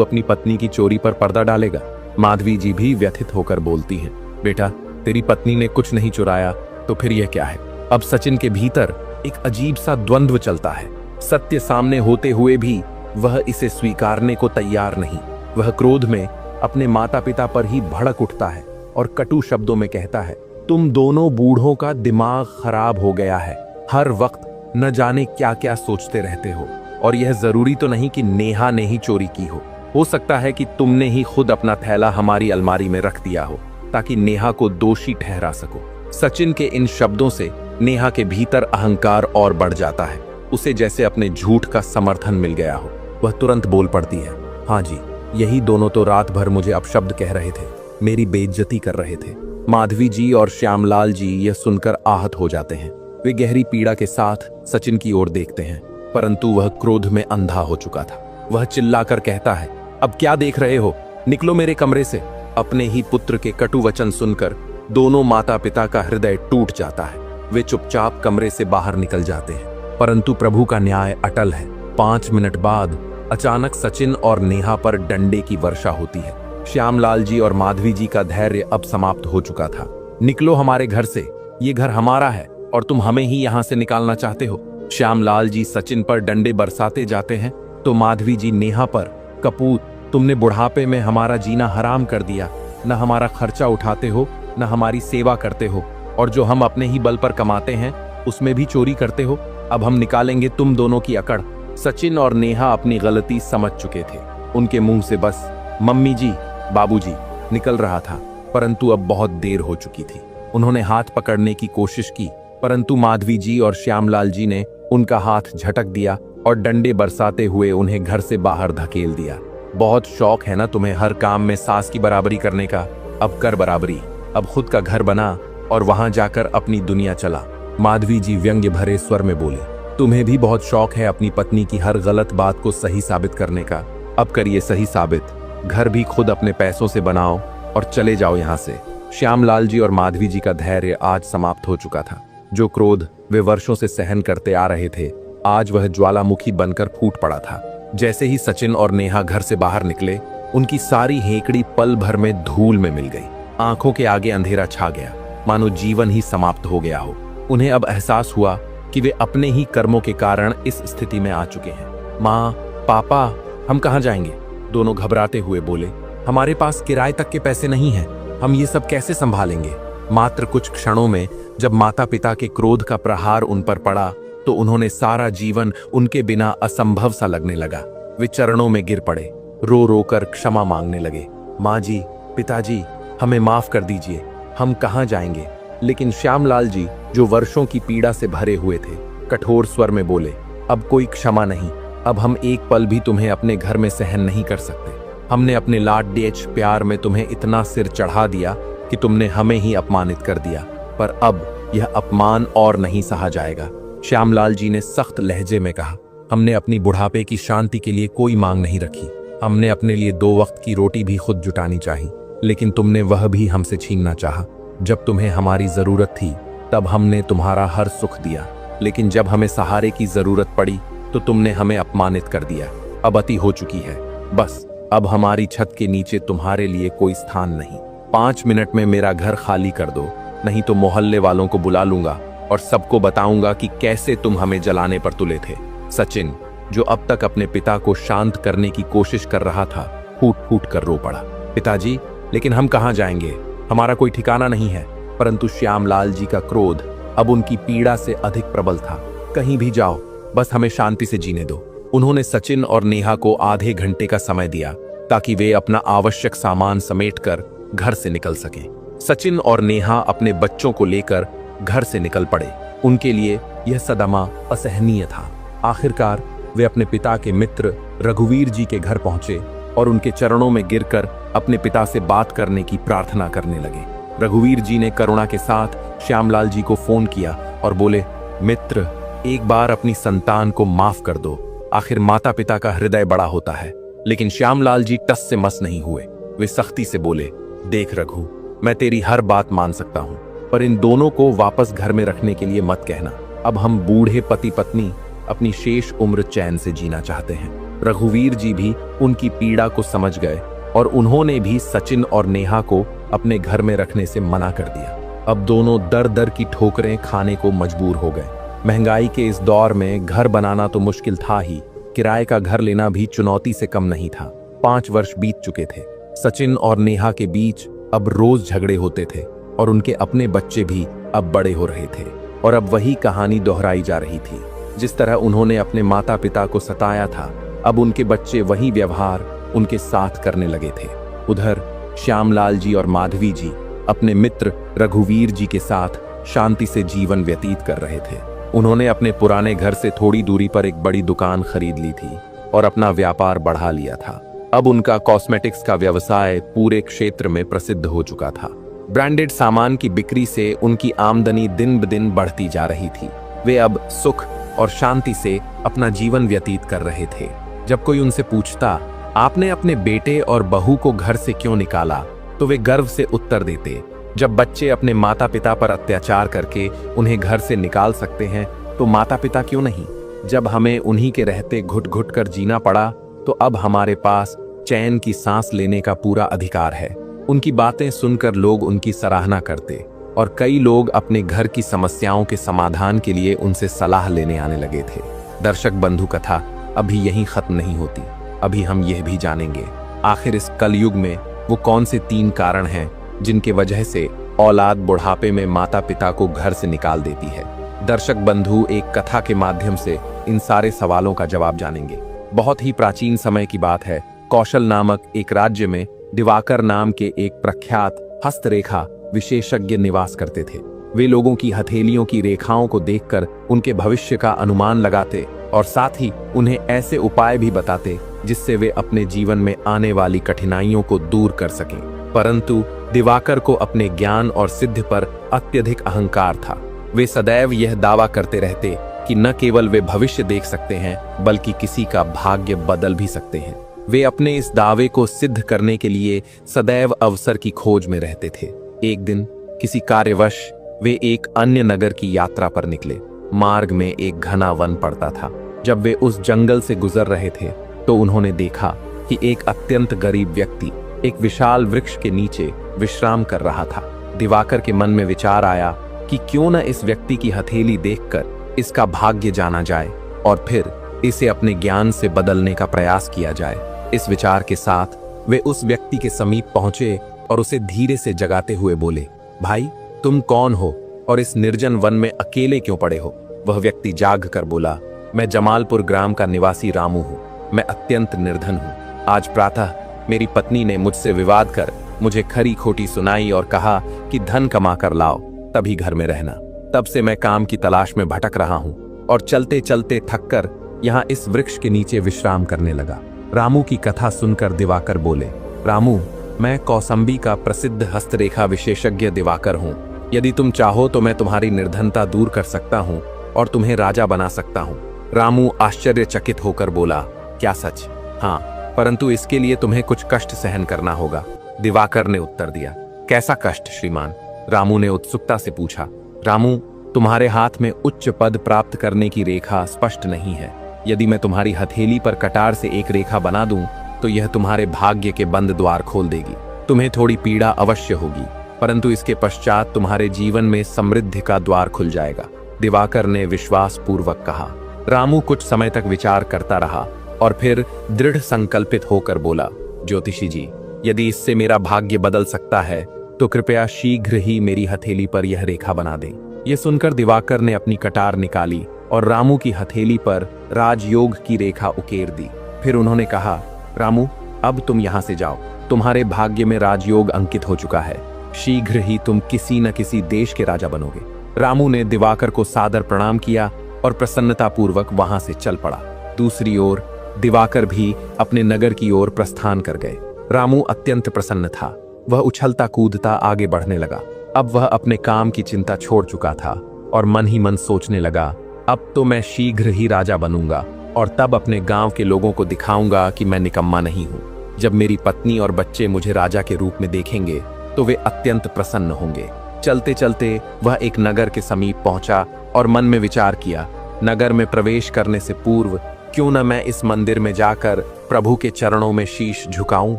अपनी पत्नी की चोरी पर पर्दा डालेगा? माधवी जी भी व्यथित होकर बोलती हैं, बेटा, तेरी पत्नी ने कुछ नहीं चुराया तो फिर यह क्या है? अब सचिन के भीतर एक अजीब सा द्वंद्व चलता है। सत्य सामने होते हुए भी वह इसे स्वीकारने को तैयार नहीं। वह क्रोध में अपने माता पिता पर ही भड़क उठता है और कटु शब्दों में कहता है, तुम दोनों बूढ़ों का दिमाग खराब हो गया है, हर वक्त न जाने क्या क्या सोचते रहते हो। और यह जरूरी तो नहीं कि नेहा ने ही चोरी की हो सकता है कि तुमने ही खुद अपना थैला हमारी अलमारी में रख दिया हो ताकि नेहा को दोषी ठहरा सको। सचिन के इन शब्दों से नेहा के भीतर अहंकार और बढ़ जाता है। उसे जैसे अपने झूठ का समर्थन मिल गया हो। वह तुरंत बोल पड़ती है, हाँ जी, यही दोनों तो रात भर मुझे अपशब्द कह रहे थे, मेरी बेइज्जती कर रहे थे। माधवी जी और श्यामलाल जी यह सुनकर आहत हो जाते हैं। वे गहरी पीड़ा के साथ सचिन की ओर देखते हैं, परंतु वह क्रोध में अंधा हो चुका था। वह चिल्लाकर कहता है, अब क्या देख रहे हो, निकलो मेरे कमरे से। अपने ही पुत्र के कटु वचन सुनकर दोनों माता पिता का हृदय टूट जाता है। वे चुपचाप कमरे से बाहर निकल जाते हैं, परंतु प्रभु का न्याय अटल है। 5 मिनट बाद अचानक सचिन और नेहा पर डंडे की वर्षा होती है। श्यामलाल जी और माधवी जी का धैर्य अब समाप्त हो चुका था। निकलो हमारे घर से, ये घर हमारा है और तुम हमें ही यहाँ से निकालना चाहते हो। श्यामलाल जी सचिन पर डंडे बरसाते जाते हैं तो माधवी जी नेहा पर, कपूत, तुमने बुढ़ापे में हमारा जीना हराम कर दिया। न हमारा खर्चा उठाते हो, न हमारी सेवा करते हो, और जो हम अपने ही बल पर कमाते हैं उसमें भी चोरी करते हो। अब हम निकालेंगे तुम दोनों की अकड़। सचिन और नेहा अपनी गलती समझ चुके थे। उनके मुंह से बस मम्मी जी, बाबूजी निकल रहा था, परंतु अब बहुत देर हो चुकी थी। उन्होंने हाथ पकड़ने की कोशिश की, परंतु माधवी जी और श्यामलाल जी ने उनका हाथ झटक दिया और डंडे बरसाते हुए उन्हें घर से बाहर धकेल दिया। बहुत शौक है ना तुम्हें हर काम में सास की बराबरी करने का, अब कर बराबरी। अब खुद का घर बना और वहां जाकर अपनी दुनिया चला। माधवी जी व्यंग्य भरे स्वर में बोली, तुम्हें भी बहुत शौक है अपनी पत्नी की हर गलत बात को सही साबित करने का। अब करिए सही साबित, घर भी खुद अपने पैसों से बनाओ और चले जाओ यहाँ से। श्यामलाल जी और माधवी जी का धैर्य आज समाप्त हो चुका था। जो क्रोध वे वर्षों से सहन करते आ रहे थे, आज वह ज्वालामुखी बनकर फूट पड़ा था। जैसे ही सचिन और नेहा घर से बाहर निकले, उनकी सारी हेकड़ी पल भर में धूल में मिल गई। आंखों के आगे अंधेरा छा गया, मानो जीवन ही समाप्त हो गया हो। उन्हें अब एहसास हुआ कि वे अपने ही कर्मों के कारण इस स्थिति में आ चुके हैं। माँ, पापा, हम कहाँ जाएंगे? दोनों घबराते हुए बोले, हमारे पास किराए तक के पैसे नहीं हैं, हम ये सब कैसे संभालेंगे? मात्र कुछ क्षणों में जब माता पिता के क्रोध का प्रहार उन पर पड़ा तो उन्होंने सारा जीवन उनके बिना असंभव सा लगने लगा। वे चरणों में गिर पड़े, रो रो कर क्षमा मांगने लगे। माँ जी, पिताजी, हमें माफ कर दीजिए, हम कहाँ जाएंगे? लेकिन श्यामलाल जी, जो वर्षों की पीड़ा से भरे हुए थे, कठोर स्वर में बोले, अब कोई क्षमा नहीं। अब हम एक पल भी तुम्हें अपने घर में सहन नहीं कर सकते। हमने अपने लाड डेच प्यार में तुम्हें इतना सिर चढ़ा दिया कि तुमने हमें ही अपमानित कर दिया, पर अब यह अपमान और नहीं सहा जाएगा। श्यामलाल जी ने सख्त लहजे में कहा, हमने अपनी बुढ़ापे की शांति के लिए कोई मांग नहीं रखी। हमने अपने लिए 2 वक्त की रोटी भी खुद जुटानी चाहिए, लेकिन तुमने वह भी हमसे छीनना चाहा। जब तुम्हें हमारी जरूरत थी तब हमने तुम्हारा हर सुख दिया, लेकिन जब हमें सहारे की जरूरत पड़ी तो तुमने हमें अपमानित कर दिया। अब अति हो चुकी है, बस अब हमारी छत के नीचे तुम्हारे लिए कोई स्थान नहीं। 5 मिनट में मेरा घर खाली कर दो, नहीं तो मोहल्ले वालों को बुला लूंगा और सबको बताऊंगा कि कैसे तुम हमें जलाने पर तुले थे। सचिन, जो अब तक अपने पिता को शांत करने की कोशिश कर रहा था, फूट फूट कर रो पड़ा। पिताजी, लेकिन हम कहाँ जाएंगे? हमारा कोई ठिकाना नहीं है। परंतु श्यामलाल जी का क्रोध अब उनकी पीड़ा से अधिक प्रबल था। कहीं भी जाओ, बस हमें शांति से जीने दो। उन्होंने सचिन और नेहा को आधे घंटे का समय दिया ताकि वे अपना आवश्यक सामान समेटकर घर से निकल सकें। सचिन और नेहा अपने बच्चों को लेकर घर से निकल पड़े। उनके लिए यह सदमा असहनीय था। आखिरकार वे अपने पिता के मित्र रघुवीर जी के घर पहुंचे और उनके चरणों में गिरकर अपने पिता से बात करने की प्रार्थना करने लगे। रघुवीर जी ने करुणा के साथ श्यामलाल जी को फोन किया और बोले, मित्र, एक बार अपनी संतान को माफ कर दो। आखिर माता पिता का हृदय बड़ा होता है। लेकिन श्यामलाल जी टस से मस नहीं हुए। वे सख्ती से बोले, देख रघु, मैं तेरी हर बात मान सकता हूँ, पर इन दोनों को वापस घर में रखने के लिए मत कहना। अब हम बूढ़े पति पत्नी अपनी शेष उम्र चैन से जीना चाहते हैं। रघुवीर जी भी उनकी पीड़ा को समझ गए और उन्होंने भी सचिन और नेहा को अपने घर में रखने से मना कर दिया। अब दोनों दर दर की ठोकरें खाने को मजबूर हो गए। महंगाई के इस दौर में घर बनाना तो मुश्किल था ही, किराए का घर लेना भी चुनौती से कम नहीं था। 5 वर्ष बीत चुके थे। सचिन और नेहा के बीच अब रोज झगड़े होते थे और उनके अपने बच्चे भी अब बड़े हो रहे थे और अब वही कहानी दोहराई जा रही थी। जिस तरह उन्होंने अपने माता पिता को सताया था, अब उनके बच्चे वही व्यवहार उनके साथ करने लगे थे। उधर श्यामलाल जी और माधवी जी अपने मित्र रघुवीर जी के साथ शांति से जीवन व्यतीत कर रहे थे। उन्होंने अपने पुराने घर से थोड़ी दूरी पर एक बड़ी दुकान खरीद ली थी और अपना व्यापार बढ़ा लिया था। अब उनका कॉस्मेटिक्स का व्यवसाय पूरे क्षेत्र में प्रसिद्ध हो चुका था। ब्रांडेड सामान की बिक्री से उनकी आमदनी दिन ब दिन बढ़ती जा रही थी। वे अब सुख और शांति से अपना जीवन व्यतीत कर रहे थे। जब कोई उनसे पूछता, आपने अपने बेटे और बहू को घर से क्यों निकाला, तो वे गर्व से उत्तर देते, जब बच्चे अपने माता पिता पर अत्याचार करके उन्हें घर से निकाल सकते हैं तो माता पिता क्यों नहीं। जब हमें उन्हीं के रहते घुट घुट कर जीना पड़ा तो अब हमारे पास चैन की सांस लेने का पूरा अधिकार है। उनकी बातें सुनकर लोग उनकी सराहना करते और कई लोग अपने घर की समस्याओं के समाधान के लिए उनसे सलाह लेने आने लगे थे। दर्शक बंधु, कथा अभी यहीं खत्म नहीं होती। अभी हम यह भी जानेंगे आखिर इस कलयुग में वो कौन से 3 कारण हैं जिनके वजह से औलाद बुढ़ापे में माता पिता को घर से निकाल देती है। दर्शक बंधु, एक कथा के माध्यम से इन सारे सवालों का जवाब जानेंगे। बहुत ही प्राचीन समय की बात है। कौशल नामक एक राज्य में दिवाकर नाम के एक प्रख्यात हस्तरेखा विशेषज्ञ निवास करते थे। वे लोगों की हथेलियों की रेखाओं को देखकर उनके भविष्य का अनुमान लगाते और साथ ही उन्हें ऐसे उपाय भी बताते जिससे वे अपने जीवन में आने वाली कठिनाइयों को दूर कर सकें। परंतु दिवाकर को अपने ज्ञान और सिद्धि पर अत्यधिक अहंकार था। वे सदैव यह दावा करते रहते कि न केवल वे भविष्य देख सकते हैं बल्कि किसी का भाग्य बदल भी सकते हैं। वे अपने इस दावे को सिद्ध करने के लिए सदैव अवसर की खोज में रहते थे। एक दिन किसी कार्यवश वे एक अन्य नगर की यात्रा पर निकले। मार्ग में एक घना वन पड़ता था। जब वे उस जंगल से गुजर रहे थे तो उन्होंने देखा कि एक अत्यंत गरीब व्यक्ति एक विशाल वृक्ष के नीचे विश्राम कर रहा था। दिवाकर के मन में विचार आया कि क्यों न इस व्यक्ति की हथेली देखकर इसका भाग्य जाना जाए और फिर इसे अपने ज्ञान से बदलने का प्रयास किया जाए। इस विचार के साथ वे उस व्यक्ति के समीप पहुंचे और उसे धीरे से जगाते हुए बोले, भाई तुम कौन हो और इस निर्जन वन में अकेले क्यों पड़े हो। वह व्यक्ति जाग कर बोला, मैं जमालपुर ग्राम का निवासी रामू हूँ। मैं अत्यंत निर्धन हूँ। आज प्रातः मेरी पत्नी ने मुझसे विवाद कर मुझे खरी खोटी सुनाई और कहा कि धन कमा कर लाओ तभी घर में रहना। तब से मैं काम की तलाश में भटक रहा हूँ और चलते चलते थककर यहाँ इस वृक्ष के नीचे विश्राम करने लगा। रामू की कथा सुनकर दिवाकर बोले, रामू, मैं कौसंबी का प्रसिद्ध हस्तरेखा विशेषज्ञ दिवाकर हूँ। यदि तुम चाहो तो मैं तुम्हारी निर्धनता दूर कर सकता हूँ और तुम्हें राजा बना सकता हूँ। रामू आश्चर्यचकित होकर बोला, क्या सच? हाँ, परंतु इसके लिए तुम्हें कुछ कष्ट सहन करना होगा। दिवाकर ने उत्तर दिया, कैसा कष्ट श्रीमान? रामू ने उत्सुकता से पूछा। रामू, तुम्हारे हाथ में उच्च पद प्राप्त करने की रेखा स्पष्ट नहीं है। यदि मैं तुम्हारी हथेली पर कटार से एक रेखा बना दूं तो यह तुम्हारे भाग्य के बंद द्वार खोल देगी। तुम्हें थोड़ी पीड़ा अवश्य होगी, परंतु इसके पश्चात तुम्हारे जीवन में समृद्धि का द्वार खुल जाएगा। दिवाकर ने विश्वास पूर्वक कहा। रामू कुछ समय तक विचार करता रहा और फिर दृढ़ संकल्पित होकर बोला, ज्योतिषी जी, यदि इससे मेरा भाग्य बदल सकता है तो कृपया शीघ्र ही मेरी हथेली पर यह रेखा बना दें। यह सुनकर दिवाकर ने अपनी कटार निकाली और रामू की हथेली पर राजयोग की रेखा उकेर दी। फिर उन्होंने कहा, रामू, अब तुम यहाँ से जाओ। तुम्हारे भाग्य में राजयोग अंकित हो चुका है। शीघ्र ही तुम किसी न किसी देश के राजा बनोगे। रामू ने दिवाकर को सादर प्रणाम किया और प्रसन्नतापूर्वक वहां से चल पड़ा। दूसरी ओर दिवाकर भी अपने नगर की ओर प्रस्थान कर गए। रामू अत्यंत प्रसन्न था। वह उछलता कूदता आगे बढ़ने लगा। अब वह अपने काम की चिंता छोड़ चुका था और मन ही मन सोचने लगा, अब तो मैं शीघ्र ही राजा बनूंगा और तब अपने गांव के लोगों को दिखाऊंगा कि मैं निकम्मा नहीं हूं। जब मेरी पत्नी और बच्चे मुझे राजा के रूप में देखेंगे तो वे अत्यंत प्रसन्न होंगे। चलते चलते वह एक नगर के समीप पहुंचा और मन में विचार किया, नगर में प्रवेश करने से पूर्व क्यों न मैं इस मंदिर में जाकर प्रभु के चरणों में शीश झुकाऊं।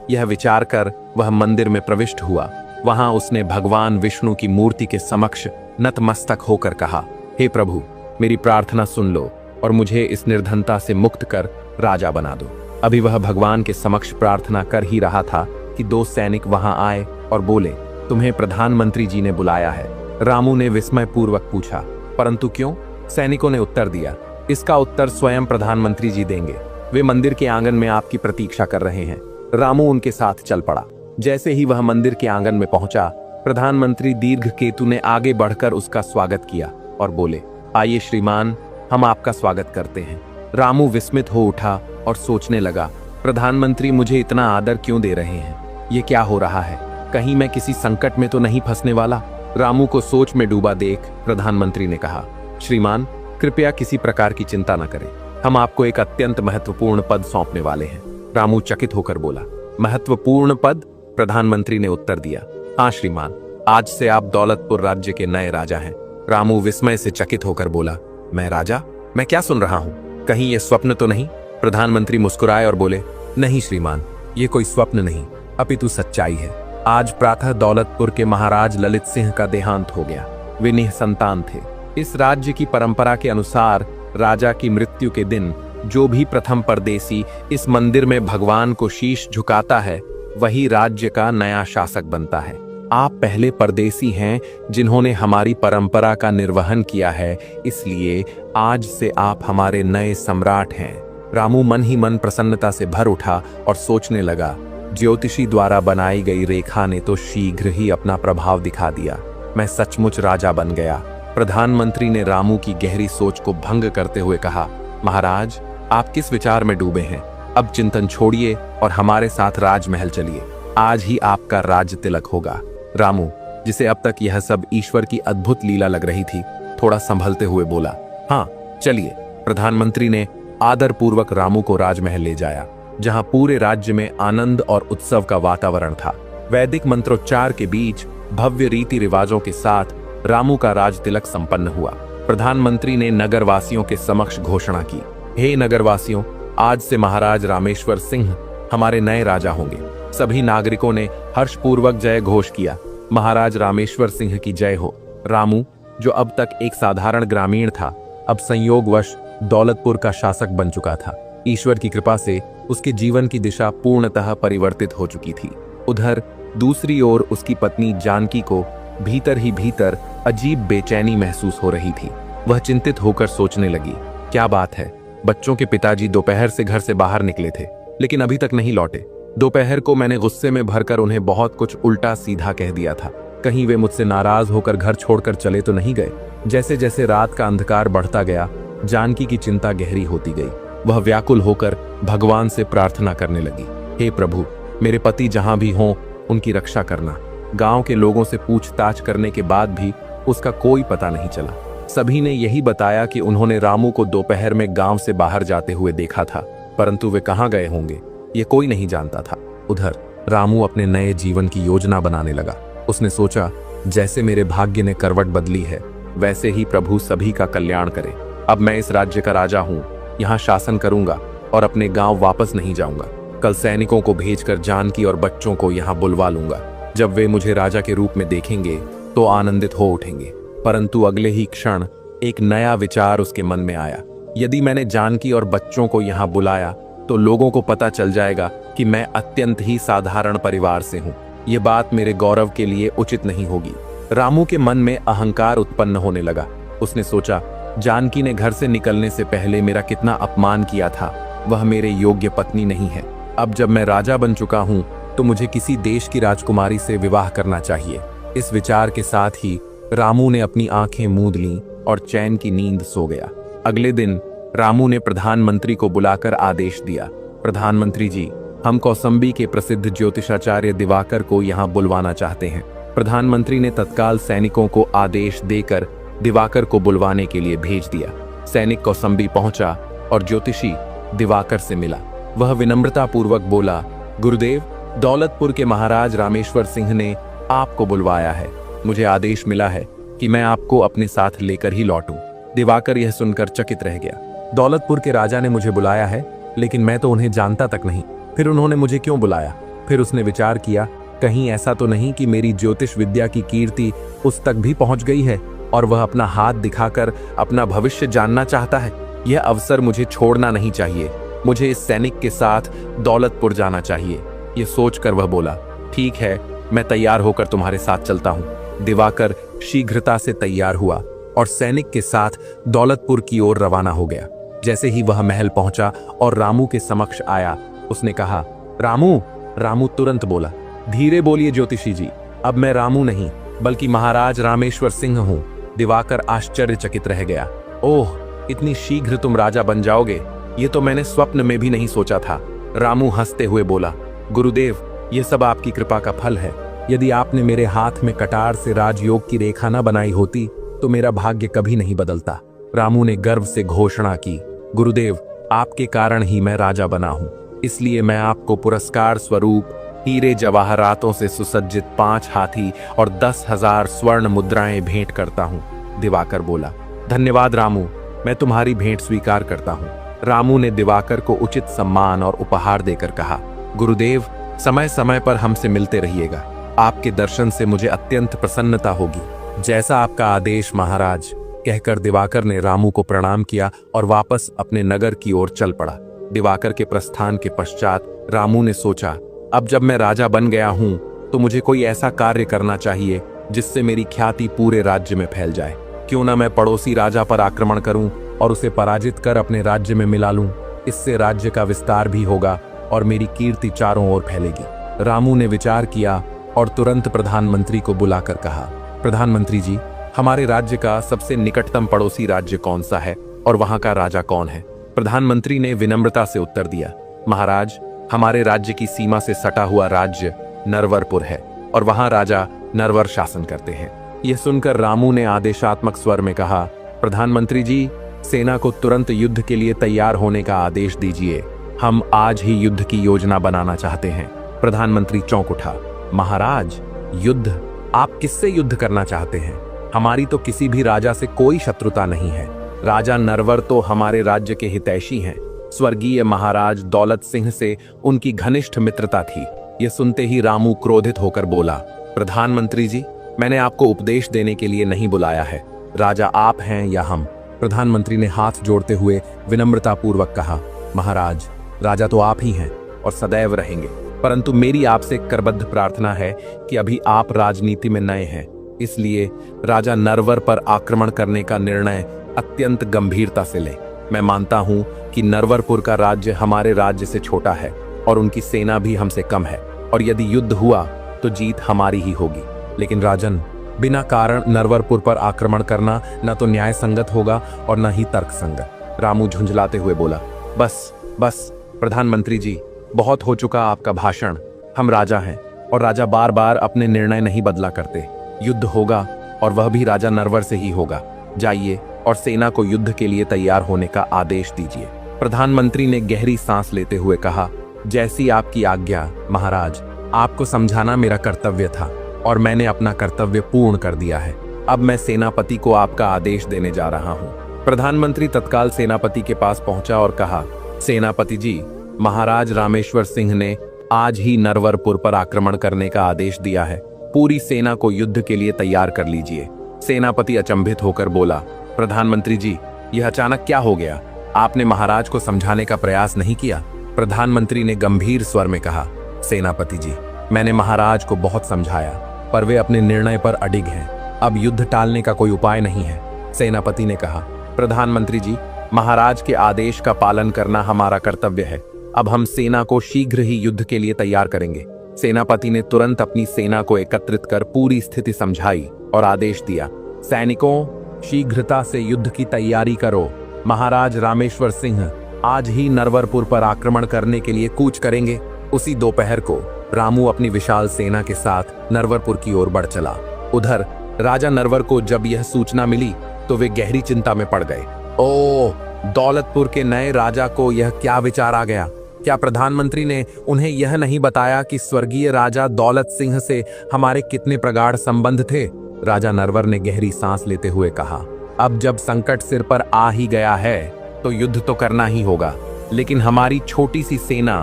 यह विचार कर वह मंदिर में प्रविष्ट हुआ। वहां उसने भगवान विष्णु की मूर्ति के समक्ष नतमस्तक होकर कहा, हे प्रभु, मेरी प्रार्थना सुन लो और मुझे इस निर्धनता से मुक्त कर राजा बना दो। अभी वह भगवान के समक्ष प्रार्थना कर ही रहा था कि 2 सैनिक वहां आए और बोले, तुम्हें प्रधानमंत्री जी ने बुलाया है। रामू ने विस्मय पूर्वक पूछा, परंतु क्यों? सैनिकों ने उत्तर दिया, इसका उत्तर स्वयं प्रधानमंत्री जी देंगे। वे मंदिर के आंगन में आपकी प्रतीक्षा कर रहे हैं। रामू उनके साथ चल पड़ा। जैसे ही वह मंदिर के आंगन में पहुंचा, प्रधानमंत्री दीर्घकेतु ने आगे बढ़कर उसका स्वागत किया और बोले, आइए श्रीमान, हम आपका स्वागत करते हैं। रामू विस्मित हो उठा और सोचने लगा, प्रधानमंत्री मुझे इतना आदर क्यों दे रहे हैं? ये क्या हो रहा है? कहीं मैं किसी संकट में तो नहीं फंसने वाला? रामू को सोच में डूबा देख प्रधानमंत्री ने कहा, श्रीमान कृपया किसी प्रकार की चिंता न करें, हम आपको एक अत्यंत महत्वपूर्ण पद सौंपने वाले हैं। रामू चकित होकर बोला, महत्वपूर्ण पद? प्रधानमंत्री ने उत्तर दिया, हाँ श्रीमान, आज से आप दौलतपुर राज्य के नए राजा हैं। रामू विस्मय से चकित होकर बोला, मैं राजा? मैं क्या सुन रहा हूँ? कहीं ये स्वप्न तो नहीं? प्रधानमंत्री मुस्कुराए और बोले, नहीं श्रीमान, ये कोई स्वप्न नहीं, अपितु सच्चाई है। आज प्रातः दौलतपुर के महाराज ललित सिंह का देहांत हो गया। वे निःसंतान थे। इस राज्य की परंपरा के अनुसार राजा की मृत्यु के दिन जो भी प्रथम परदेसी इस मंदिर में भगवान को शीश झुकाता है, वही राज्य का नया शासक बनता है। आप पहले परदेसी हैं जिन्होंने हमारी परंपरा का निर्वहन किया है, इसलिए आज से आप हमारे नए सम्राट हैं। रामू मन ही मन प्रसन्नता से भर उठा और सोचने लगा, ज्योतिषी द्वारा बनाई गई रेखा ने तो शीघ्र ही अपना प्रभाव दिखा दिया, मैं सचमुच राजा बन गया। प्रधानमंत्री ने रामू की गहरी सोच को भंग करते हुए कहा, महाराज आप किस विचार में डूबे हैं? अब चिंतन छोड़िए और हमारे साथ राजमहल चलिए, आज ही आपका राज तिलक होगा। रामू, जिसे अब तक यह सब ईश्वर की अद्भुत लीला लग रही थी, थोड़ा संभलते हुए बोला, हाँ चलिए। प्रधानमंत्री ने आदरपूर्वक रामू को राजमहल ले जाया, जहां पूरे राज्य में आनंद और उत्सव का वातावरण था। वैदिक मंत्रोच्चार के बीच भव्य रीति रिवाजों के साथ रामू का राज तिलक संपन्न हुआ। प्रधानमंत्री ने नगरवासियों के समक्ष घोषणा की, हे नगरवासियों, आज से महाराज रामेश्वर सिंह हमारे नए राजा होंगे। सभी नागरिकों ने हर्षपूर्वक जय घोष किया, महाराज रामेश्वर सिंह की जय हो। रामू, जो अब तक एक साधारण ग्रामीण था, अब संयोगवश दौलतपुर का शासक बन चुका था। ईश्वर की कृपा से उसके जीवन की दिशा पूर्णतः परिवर्तित हो चुकी थी। उधर दूसरी ओर उसकी पत्नी जानकी को भीतर ही भीतर अजीब बेचैनी महसूस हो रही थी। वह चिंतित होकर सोचने लगी, क्या बात है, बच्चों के पिताजी दोपहर से घर से बाहर निकले थे, लेकिन अभी तक नहीं लौटे। दोपहर को मैंने गुस्से में भरकर उन्हें बहुत कुछ उल्टा सीधा कह दिया था, कहीं वे मुझसे नाराज होकर घर छोड़कर चले तो नहीं गए। जैसे जैसे रात का अंधकार बढ़ता गया, जानकी की चिंता गहरी होती गई। वह व्याकुल होकर भगवान से प्रार्थना करने लगी, हे प्रभु, मेरे पति जहां भी हों उनकी रक्षा करना। गांव के लोगों से पूछताछ करने के बाद भी उसका कोई पता नहीं चला। सभी ने यही बताया कि उन्होंने रामू को दोपहर में गांव से बाहर जाते हुए देखा था, परंतु वे कहां गए होंगे ये कोई नहीं जानता था। उधर रामू अपने नए जीवन की योजना बनाने लगा। उसने सोचा, जैसे मेरे भाग्य ने करवट बदली है, वैसे ही प्रभु सभी का कल्याण करे। अब मैं इस राज्य का राजा हूँ, यहाँ शासन करूंगा और अपने गांव वापस नहीं जाऊंगा। कल सैनिकों को भेजकर जानकी और बच्चों को यहाँ बुलवा लूंगा। जब वे मुझे राजा के रूप में देखेंगे तो आनंदित हो उठेंगे। परंतु अगले ही क्षण एक नया विचार उसके मन में आया, यदि मैंने जानकी और बच्चों को यहाँ बुलाया तो लोगों को पता चल जाएगा कि मैं अत्यंत ही साधारण परिवार से हूँ। ये बात मेरे गौरव के लिए उचित नहीं होगी। रामू के मन में अहंकार उत्पन्न होने लगा। उसने सोचा, जानकी ने घर से निकलने से पहले मेरा कितना अपमान किया था, वह मेरे योग्य पत्नी नहीं है। अब जब मैं राजा बन चुका हूँ तो मुझे किसी देश की राजकुमारी से विवाह करना चाहिए। इस विचार के साथ ही रामू ने अपनी आंखें मूंद लीं और चैन की नींद सो गया। अगले दिन रामू ने प्रधानमंत्री को बुलाकर आदेश दिया, प्रधानमंत्री जी, हम कौसंबी के प्रसिद्ध ज्योतिषाचार्य दिवाकर को यहाँ बुलवाना चाहते हैं। प्रधानमंत्री ने तत्काल सैनिकों को आदेश देकर दिवाकर को बुलवाने के लिए भेज दिया। सैनिक कौसंबी पहुंचा और ज्योतिषी दिवाकर से मिला। वह विनम्रतापूर्वक बोला, गुरुदेव, दौलतपुर के महाराज रामेश्वर सिंह ने आपको बुलवाया है। मुझे आदेश मिला है कि मैं आपको अपने साथ लेकर ही लौटूं। दिवाकर यह सुनकर चकित रह गया। दौलतपुर के राजा ने मुझे बुलाया है, लेकिन मैं तो उन्हें जानता तक नहीं, फिर उन्होंने मुझे क्यों बुलाया? फिर उसने विचार किया, कहीं ऐसा तो नहीं कि मेरी ज्योतिष विद्या की कीर्ति उस तक भी पहुंच गई है और वह अपना हाथ दिखाकर अपना भविष्य जानना चाहता है। यह अवसर मुझे छोड़ना नहीं चाहिए। मुझे इस सैनिक के साथ दौलतपुर जाना चाहिए। ये सोचकर वह बोला, ठीक है, मैं तैयार होकर तुम्हारे साथ चलता हूँ। दिवाकर शीघ्रता से तैयार हुआ और सैनिक के साथ दौलतपुर की ओर रवाना हो गया। जैसे ही वह महल पहुंचा और रामू के समक्ष आया, उसने कहा, रामू। रामू तुरंत बोला, धीरे बोलिए ज्योतिषी जी, अब मैं रामू नहीं बल्कि महाराज रामेश्वर सिंह हूँ। दिवाकर आश्चर्यचकित रह गया। ओह, इतनी शीघ्र तुम राजा बन जाओगे, ये तो मैंने स्वप्न में भी नहीं सोचा था। रामू हंसते हुए बोला, गुरुदेव, ये सब आपकी कृपा का फल है। यदि आपने मेरे हाथ में कटार से राजयोग की रेखा न बनाई होती तो मेरा भाग्य कभी नहीं बदलता। रामू ने गर्व से घोषणा की, गुरुदेव, आपके कारण ही मैं राजा बना हूं, इसलिए मैं आपको पुरस्कार स्वरूप हीरे जवाहरातों से सुसज्जित 5 हाथी और 10,000 स्वर्ण मुद्राएं भेंट करता हूं। दिवाकर बोला, धन्यवाद रामू, मैं तुम्हारी भेंट स्वीकार करता हूं। रामू ने दिवाकर को उचित सम्मान और उपहार देकर कहा, गुरुदेव, समय समय पर हमसे मिलते रहिएगा। आपके दर्शन से मुझे अत्यंत प्रसन्नता होगी। जैसा आपका आदेश महाराज, कहकर दिवाकर ने रामू को प्रणाम किया और वापस अपने नगर की ओर चल पड़ा। दिवाकर के प्रस्थान के पश्चात रामू ने सोचा, अब जब मैं राजा बन गया हूं तो मुझे कोई ऐसा कार्य करना चाहिए जिससे मेरी ख्याति पूरे राज्य में फैल जाए। क्यों ना मैं पड़ोसी राजा पर आक्रमण करूं और उसे पराजित कर अपने राज्य में मिला लूं। इससे राज्य का विस्तार भी होगा और मेरी कीर्ति चारों ओर फैलेगी। रामू ने विचार किया और तुरंत प्रधानमंत्री को बुलाकर कहा, प्रधानमंत्री जी, हमारे राज्य का सबसे निकटतम पड़ोसी राज्य कौन सा है और वहां का राजा कौन है? प्रधानमंत्री ने विनम्रता से उत्तर दिया, महाराज, हमारे राज्य की सीमा से सटा हुआ राज्य नरवरपुर है और वहां राजा नरवर शासन करते हैं। यह सुनकर रामू ने आदेशात्मक स्वर में कहा, प्रधानमंत्री जी, सेना को तुरंत युद्ध के लिए तैयार होने का आदेश दीजिए। हम आज ही युद्ध की योजना बनाना चाहते हैं। प्रधानमंत्री चौंक उठा, महाराज, युद्ध? आप किससे युद्ध करना चाहते हैं? हमारी तो किसी भी राजा से कोई शत्रुता नहीं है। राजा नरवर तो हमारे राज्य के हितैषी हैं। स्वर्गीय महाराज दौलत सिंह से उनकी घनिष्ठ मित्रता थी। यह सुनते ही रामू क्रोधित होकर बोला, प्रधानमंत्री जी, मैंने आपको उपदेश देने के लिए नहीं बुलाया है। राजा आप हैं या हम? प्रधानमंत्री ने हाथ जोड़ते हुए विनम्रतापूर्वक कहा, महाराज, राजा तो आप ही हैं और सदैव रहेंगे, परंतु मेरी आपसे करबद्ध प्रार्थना है कि अभी आप राजनीति में नए हैं, इसलिए राजा नरवर पर आक्रमण करने का निर्णय अत्यंत गंभीरता से लें। मैं मानता हूं कि नरवरपुर का राज्य हमारे राज्य से छोटा है और उनकी सेना भी हमसे कम है, और यदि युद्ध हुआ तो जीत हमारी ही होगी। लेकिन राजन, बिना कारण नरवरपुर पर आक्रमण करना न तो न्याय संगत होगा और न ही तर्क संगत। रामू झुंझलाते हुए बोला, बस बस प्रधानमंत्री जी, बहुत हो चुका आपका भाषण। हम राजा हैं और राजा बार बार अपने निर्णय नहीं बदला करते। युद्ध होगा और वह भी राजा नरवर से ही होगा। जाइए और सेना को युद्ध के लिए तैयार होने का आदेश दीजिए। प्रधानमंत्री ने गहरी सांस लेते हुए कहा, जैसी आपकी आज्ञा महाराज। आपको समझाना मेरा कर्तव्य था और मैंने अपना कर्तव्य पूर्ण कर दिया है। अब मैं सेनापति को आपका आदेश देने जा रहा हूँ। प्रधानमंत्री तत्काल सेनापति के पास पहुंचा और कहा, सेनापति जी, महाराज रामेश्वर सिंह ने आज ही नरवरपुर पर आक्रमण करने का आदेश दिया है। पूरी सेना को युद्ध के लिए तैयार कर लीजिए। सेनापति अचंभित होकर बोला, प्रधानमंत्री जी, यह अचानक क्या हो गया? आपने महाराज को समझाने का प्रयास नहीं किया? प्रधानमंत्री ने गंभीर स्वर में कहा, सेनापति जी, मैंने महाराज को बहुत समझाया, पर वे अपने निर्णय पर अडिग हैं। अब युद्ध टालने का कोई उपाय नहीं है। सेनापति ने कहा, प्रधानमंत्री जी, महाराज के आदेश का पालन करना हमारा कर्तव्य है। अब हम सेना को शीघ्र ही युद्ध के लिए तैयार करेंगे। सेनापति ने तुरंत अपनी सेना को एकत्रित कर पूरी स्थिति समझाई और आदेश दिया, सैनिकों, शीघ्रता से युद्ध की तैयारी करो। महाराज रामेश्वर सिंह आज ही नरवरपुर पर आक्रमण करने के लिए कूच करेंगे। उसी दोपहर को रामू अपनी विशाल सेना के साथ नरवरपुर की ओर बढ़ चला। उधर राजा नरवर को जब यह सूचना मिली तो वे गहरी चिंता में पड़ गए। ओह, दौलतपुर के नए राजा को यह क्या विचार आ गया? क्या प्रधानमंत्री ने उन्हें यह नहीं बताया कि स्वर्गीय राजा दौलत सिंह से हमारे कितने प्रगाढ़ संबंध थे? राजा नरवर ने गहरी सांस लेते हुए कहा, अब जब संकट सिर पर आ ही गया है तो युद्ध तो करना ही होगा, लेकिन हमारी छोटी सी सेना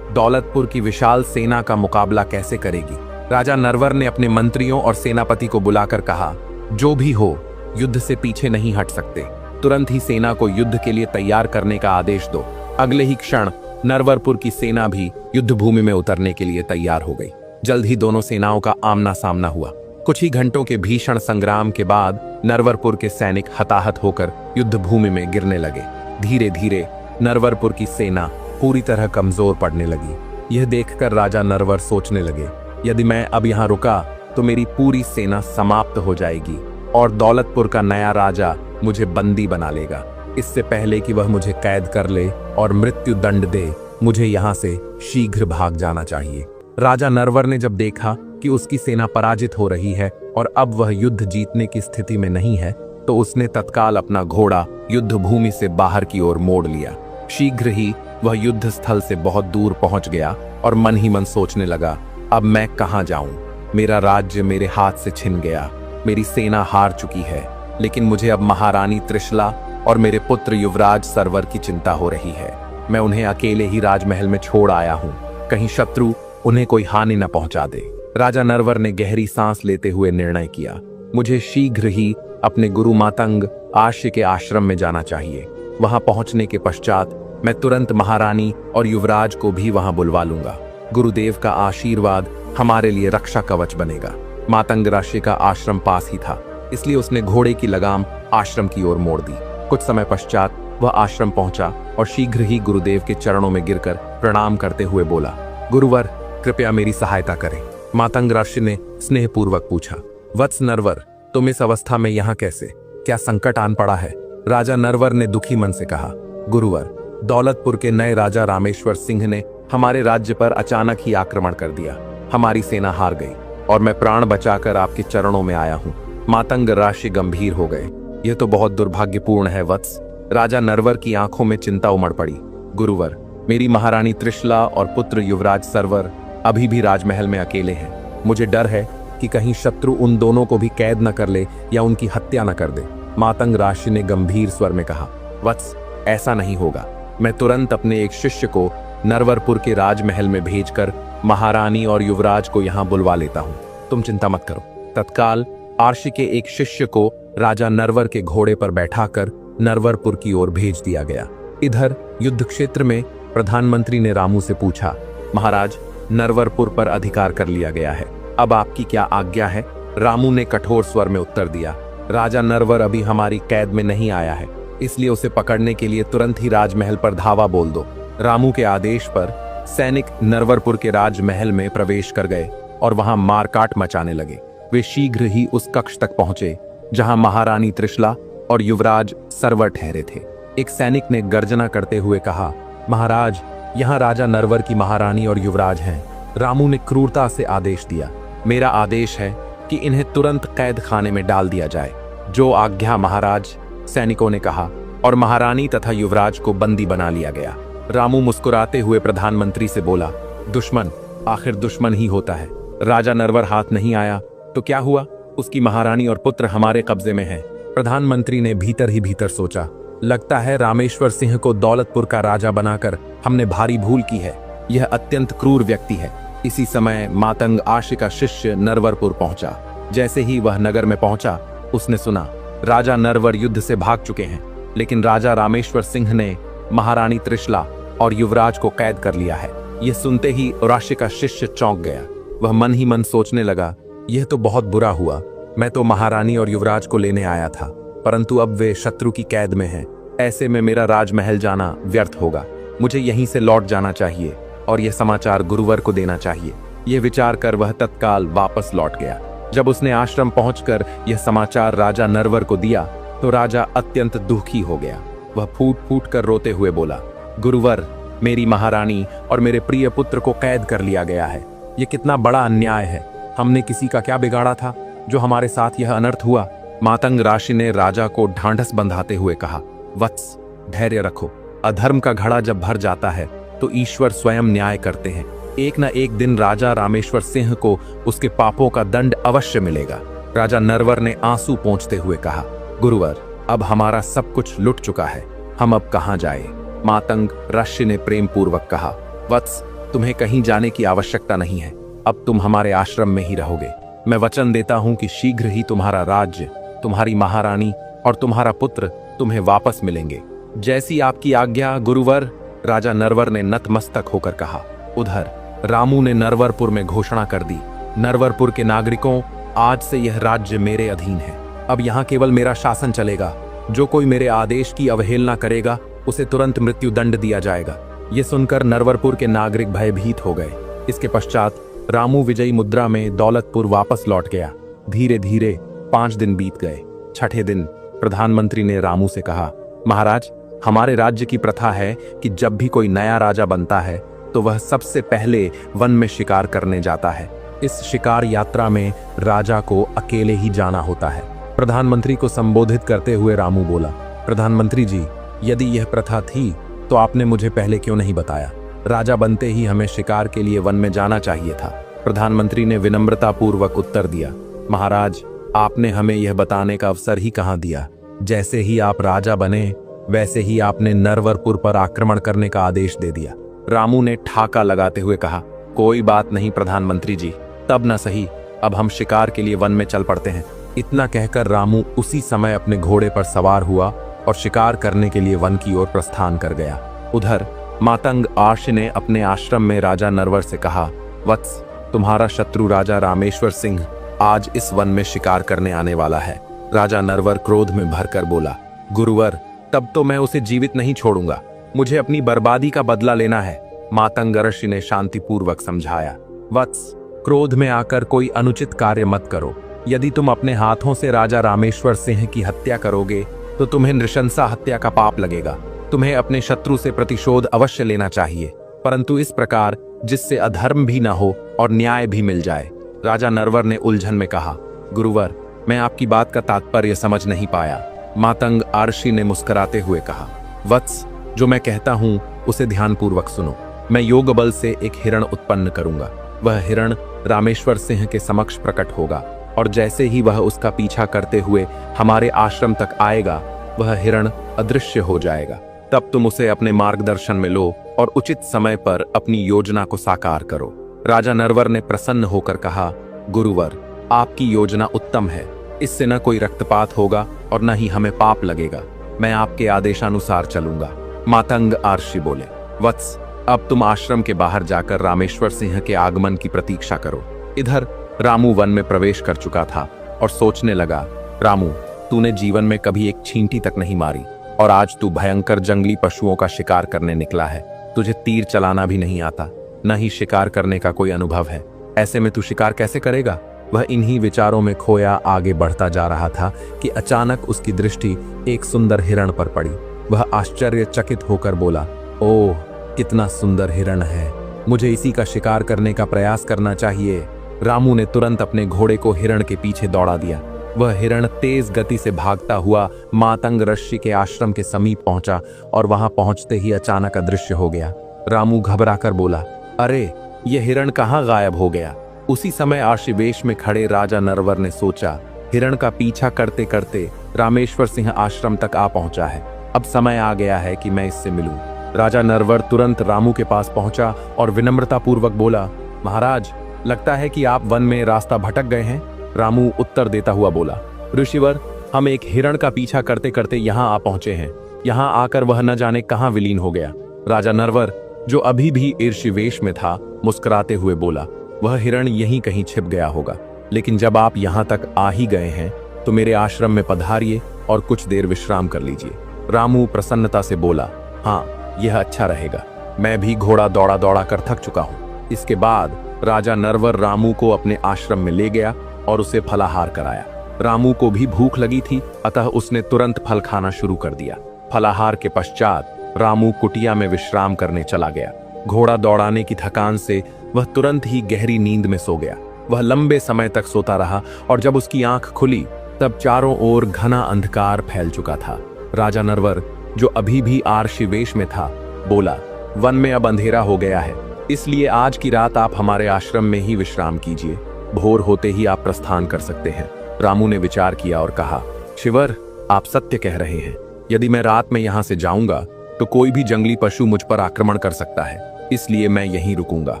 दौलतपुर की विशाल सेना का मुकाबला कैसे करेगी? राजा नरवर ने अपने मंत्रियों और सेनापति को बुलाकर कहा, जो भी हो, युद्ध से पीछे नहीं हट सकते। तुरंत ही सेना को युद्ध के लिए तैयार करने का आदेश दो। अगले ही क्षण नरवरपुर की सेना भी युद्ध भूमि में उतरने के लिए तैयार हो गई। जल्द ही दोनों सेनाओं का आमना सामना हुआ। कुछ ही घंटों के भीषण संग्राम के बाद नरवरपुर के सैनिक हताहत होकर युद्ध भूमि में गिरने लगे। धीरे धीरे नरवरपुर की सेना पूरी तरह कमजोर पड़ने लगी। यह देखकर राजा नरवर सोचने लगे, यदि मैं अब यहाँ रुका तो मेरी पूरी सेना समाप्त हो जाएगी और दौलतपुर का नया राजा मुझे बंदी बना लेगा। इससे पहले कि वह मुझे कैद कर ले और मृत्यु दंड दे, मुझे यहाँ से शीघ्र भाग जाना चाहिए। राजा नरवर ने जब देखा कि उसकी सेना पराजित हो रही है और अब वह युद्ध जीतने की स्थिति में नहीं है, तो उसने तत्काल अपना घोड़ा युद्ध भूमि से बाहर की ओर मोड़ लिया। शीघ्र ही वह युद्ध स्थल से बहुत दूर पहुंच गया और मन ही मन सोचने लगा, अब मैं कहां जाऊं? मेरा राज्य मेरे हाथ से छिन गया, मेरी सेना हार चुकी है, लेकिन मुझे अब महारानी त्रिशला और मेरे पुत्र युवराज सरवर की चिंता हो रही है। मैं उन्हें अकेले ही राजमहल में छोड़ आया हूं, कहीं शत्रु उन्हें कोई हानि न पहुंचा दे। राजा नरवर ने गहरी सांस लेते हुए निर्णय किया, मुझे शीघ्र ही अपने गुरु मातंग आशी के आश्रम में जाना चाहिए। वहां पहुंचने के पश्चात मैं तुरंत महारानी और युवराज को भी वहां बुलवा लूंगा। गुरुदेव का आशीर्वाद हमारे लिए रक्षा कवच बनेगा। मातंग ऋषि का आश्रम पास ही था, इसलिए उसने घोड़े की लगाम आश्रम की ओर मोड़ दी। कुछ समय पश्चात वह आश्रम पहुंचा और शीघ्र ही गुरुदेव के चरणों में गिरकर प्रणाम करते हुए बोला, गुरुवर कृपया मेरी सहायता करें। मातंग ऋषि ने स्नेहपूर्वक पूछा, वत्स नरवर, तुम इस अवस्था में यहाँ कैसे? क्या संकट आन पड़ा है? राजा नरवर ने दुखी मन से कहा, गुरुवर, दौलतपुर के नए राजा रामेश्वर सिंह ने हमारे राज्य पर अचानक ही आक्रमण कर दिया। हमारी सेना हार गई और मैं प्राण बचाकर आपके चरणों में आया हूँ। मातंग ऋषि गंभीर हो गए। यह तो बहुत दुर्भाग्यपूर्ण है वत्स। राजा नरवर की आंखों में चिंता उमड़ पड़ी। गुरुवर, मेरी महारानी त्रिशला और पुत्र युवराज सरवर अभी भी राजमहल में अकेले हैं। मुझे डर है कि कहीं शत्रु उन दोनों को भी कैद न कर ले या उनकी हत्या न कर दे। मातंग ऋषि ने गंभीर स्वर में कहा, वत्स, ऐसा नहीं होगा। मैं तुरंत अपने एक शिष्य को नरवरपुर के राजमहल में भेजकर महारानी और युवराज को यहाँ बुलवा लेता हूँ। तुम चिंता मत करो। तत्काल आर्षि के एक शिष्य को राजा नरवर के घोड़े पर बैठाकर नरवरपुर की ओर भेज दिया गया। इधर युद्ध क्षेत्र में प्रधानमंत्री ने रामू से पूछा, महाराज, नरवरपुर पर अधिकार कर लिया गया है, अब आपकी क्या आज्ञा है? रामू ने कठोर स्वर में उत्तर दिया, राजा नरवर अभी हमारी कैद में नहीं आया है, इसलिए उसे पकड़ने के लिए तुरंत ही राजमहल पर धावा बोल दो। रामू के आदेश पर सैनिक नरवरपुर के राजमहल में प्रवेश कर गए और वहां मारकाट मचाने लगे। वे शीघ्र ही उस कक्ष तक पहुंचे जहां महारानी त्रिशला और युवराज सरवर ठहरे थे। एक सैनिक ने गर्जना करते हुए कहा, महाराज, यहाँ राजा नरवर की महारानी और युवराज हैं। रामू ने क्रूरता से आदेश दिया, मेरा आदेश है कि इन्हें तुरंत कैद खाने में डाल दिया जाए। जो आज्ञा महाराज, सैनिकों ने कहा, और महारानी तथा युवराज को बंदी बना लिया गया। रामू मुस्कुराते हुए प्रधानमंत्री से बोला, दुश्मन आखिर दुश्मन ही होता है। राजा नरवर हाथ नहीं आया तो क्या हुआ? उसकी महारानी और पुत्र हमारे कब्जे में हैं। प्रधानमंत्री ने भीतर ही भीतर सोचा, लगता है रामेश्वर सिंह को दौलतपुर का राजा बनाकर हमने भारी भूल की है। यह अत्यंत क्रूर व्यक्ति है। इसी समय मातंग आशी का शिष्य नरवरपुर पहुंचा। जैसे ही वह नगर में पहुंचा, उसने सुना राजा नरवर युद्ध से भाग चुके हैं, लेकिन राजा रामेश्वर सिंह ने महारानी त्रिशला और युवराज को कैद कर लिया है। यह सुनते ही राशि का शिष्य चौंक गया। वह मन ही मन सोचने लगा, यह तो बहुत बुरा हुआ। मैं तो महारानी और युवराज को लेने आया था, परंतु अब वे शत्रु की कैद में हैं। ऐसे में मेरा राजमहल जाना व्यर्थ होगा। मुझे यहीं से लौट जाना चाहिए और यह समाचार गुरुवर को देना चाहिए। यह विचार कर वह तत्काल वापस लौट गया। जब उसने आश्रम पहुंचकर यह समाचार राजा नरवर को दिया तो राजा अत्यंत दुखी हो गया। वह फूट फूट कर रोते हुए बोला, गुरुवर, मेरी महारानी और मेरे प्रिय पुत्र को कैद कर लिया गया है। यह कितना बड़ा अन्याय है। हमने किसी का क्या बिगाड़ा था जो हमारे साथ यह अनर्थ हुआ? मातंग ऋषि ने राजा को ढांढस बंधाते हुए कहा, वत्स, धैर्य रखो। अधर्म का घड़ा जब भर जाता है तो ईश्वर स्वयं न्याय करते हैं। एक न एक दिन राजा रामेश्वर सिंह को उसके पापों का दंड अवश्य मिलेगा। राजा नरवर ने आंसू पोंछते हुए कहा, गुरुवर, अब हमारा सब कुछ लुट चुका है, हम अब कहां जाए? मातंग ऋषि ने प्रेम पूर्वक कहा, वत्स, तुम्हें कहीं जाने की आवश्यकता नहीं है। अब तुम हमारे आश्रम में ही रहोगे। मैं वचन देता हूं कि शीघ्र ही तुम्हारा राज्य, तुम्हारी महारानी और तुम्हारा पुत्र तुम्हें वापस मिलेंगे। जैसी आपकी आज्ञा गुरुवर, राजा नरवर ने नतमस्तक होकर कहा। उधर रामू ने नरवरपुर में घोषणा कर दी, नरवरपुर के नागरिकों, आज से यह राज्य मेरे अधीन है। अब यहाँ केवल मेरा शासन चलेगा। जो कोई मेरे आदेश की अवहेलना करेगा उसे तुरंत मृत्यु दंड दिया जाएगा। ये सुनकर नरवरपुर के नागरिक भयभीत हो गए। इसके पश्चात रामू विजयी मुद्रा में दौलतपुर वापस लौट गया। धीरे धीरे 5 दिन बीत गए। छठे दिन प्रधानमंत्री ने रामू से कहा, महाराज, हमारे राज्य की प्रथा है कि जब भी कोई नया राजा बनता है तो वह सबसे पहले वन में शिकार करने जाता है। इस शिकार यात्रा में राजा को अकेले ही जाना होता है। प्रधानमंत्री को संबोधित करते हुए रामू बोला, प्रधानमंत्री जी, यदि यह प्रथा थी तो आपने मुझे पहले क्यों नहीं बताया? राजा बनते ही हमें शिकार के लिए वन में जाना चाहिए था। प्रधानमंत्री ने विनम्रतापूर्वक उत्तर दिया, महाराज, आपने हमें यह बताने का अवसर ही कहाँ दिया। जैसे ही आप राजा बने वैसे ही आपने नरवरपुर पर आक्रमण करने का आदेश दे दिया। रामू ने ठाका लगाते हुए कहा, कोई बात नहीं प्रधानमंत्री जी, तब न सही, अब हम शिकार के लिए वन में चल पड़ते हैं। इतना कहकर रामू उसी समय अपने घोड़े पर सवार हुआ और शिकार करने के लिए वन की ओर प्रस्थान कर गया। उधर मातंग आर्ष ने अपने आश्रम में राजा नरवर से कहा, वत्स, तुम्हारा शत्रु राजा रामेश्वर सिंह आज इस वन में शिकार करने आने वाला है। राजा नरवर क्रोध में भरकर बोला, गुरुवर, तब तो मैं उसे जीवित नहीं छोड़ूंगा, मुझे अपनी बर्बादी का बदला लेना है। मातंग ऋषि ने शांतिपूर्वक समझाया, वत्स, क्रोध में आकर कोई अनुचित कार्य मत करो। यदि तुम अपने हाथों से राजा रामेश्वर सिंह की हत्या करोगे तो तुम्हें नृशंसा हत्या का पाप लगेगा। तुम्हें अपने शत्रु से प्रतिशोध अवश्य लेना चाहिए, परंतु इस प्रकार जिससे अधर्म भी न हो और न्याय भी मिल जाए। राजा नरवर ने उलझन में कहा, गुरुवर, मैं आपकी बात का तात्पर्य समझ नहीं पाया। मातंग आर्षि ने मुस्कुराते हुए कहा, वत्स, जो मैं कहता हूं उसे ध्यानपूर्वक सुनो। मैं योग बल से एक हिरण उत्पन्न करूंगा। वह हिरण रामेश्वर सिंह के समक्ष प्रकट होगा और जैसे ही वह उसका पीछा करते हुए हमारे आश्रम तक आएगा, वह हिरण अदृश्य हो जाएगा। तब तुम उसे अपने मार्गदर्शन में लो और उचित समय पर अपनी योजना को साकार करो। राजा नरवर ने प्रसन्न होकर कहा, गुरुवर, आपकी योजना उत्तम है। इससे न कोई रक्तपात होगा और न ही हमें पाप लगेगा। मैं आपके आदेशानुसार चलूंगा। मातंग आर्षि बोले, वत्स, अब तुम आश्रम के बाहर जाकर रामेश्वर सिंह के आगमन की प्रतीक्षा करो। इधर रामू वन में प्रवेश कर चुका था और सोचने लगा, रामू, तूने जीवन में कभी एक छींटी तक नहीं मारी और आज तू भयंकर जंगली पशुओं का शिकार करने निकला है। तुझे तीर चलाना भी नहीं आता, न ही शिकार करने का कोई अनुभव है। ऐसे में तू शिकार कैसे करेगा? वह इन्हीं विचारों में खोया आगे बढ़ता जा रहा था कि अचानक उसकी दृष्टि एक सुंदर हिरण पर पड़ी। वह आश्चर्यचकित होकर बोला, ओह, कितना सुंदर हिरण है, मुझे इसी का शिकार करने का प्रयास करना चाहिए। रामू ने तुरंत अपने घोड़े को हिरण के पीछे दौड़ा दिया। वह हिरण तेज गति से भागता हुआ मातंग ऋषि के आश्रम के समीप पहुंचा और वहां पहुंचते ही अचानक अदृश्य हो गया। रामू घबराकर बोला, अरे, यह हिरण कहाँ गायब हो गया? उसी समय आशीवेश में खड़े राजा नरवर ने सोचा, हिरण का पीछा करते करते रामेश्वर सिंह आश्रम तक आ पहुंचा है। अब समय आ गया है कि मैं इससे मिलूं। राजा नरवर तुरंत रामू के पास पहुंचा और विनम्रतापूर्वक बोला, महाराज, लगता है कि आप वन में रास्ता भटक गए हैं। रामू उत्तर देता हुआ बोला, ऋषिवर, हम एक हिरण का पीछा करते करते यहाँ आ पहुंचे हैं। यहाँ आकर वह न जाने कहाँ विलीन हो गया। राजा नरवर, जो अभी भी ईर्ष्यवेश में था, मुस्कुराते हुए बोला, वह हिरण यहीं कहीं छिप गया होगा। लेकिन जब आप यहाँ तक आ ही गए हैं तो मेरे आश्रम में पधारिए और कुछ देर विश्राम कर लीजिए। रामू प्रसन्नता से बोला, हाँ, यह अच्छा रहेगा। मैं भी घोड़ा दौड़ा दौड़ा कर थक चुका हूँ। इसके बाद राजा नरवर रामू को अपने आश्रम में ले गया और उसे फलाहार कराया। रामू को भी भूख लगी थी, अतः उसने तुरंत फल खाना शुरू कर दिया। फलाहार के पश्चात रामू कुटिया में विश्राम करने चला गया। घोड़ा दौड़ाने की थकान से वह तुरंत ही गहरी नींद में सो गया। वह लंबे समय तक सोता रहा और जब उसकी आंख खुली तब चारों ओर घना अंधकार फैल चुका था। राजा नरवर, जो अभी भी आर्षिवेश में था, बोला, वन में अब अंधेरा हो गया है, इसलिए आज की रात आप हमारे आश्रम में ही विश्राम कीजिए। भोर होते ही आप प्रस्थान कर सकते हैं। रामू ने विचार किया और कहा, शिवर, आप सत्य कह रहे हैं। यदि मैं रात में यहाँ से जाऊंगा तो कोई भी जंगली पशु मुझ पर आक्रमण कर सकता है, इसलिए मैं यहीं रुकूंगा।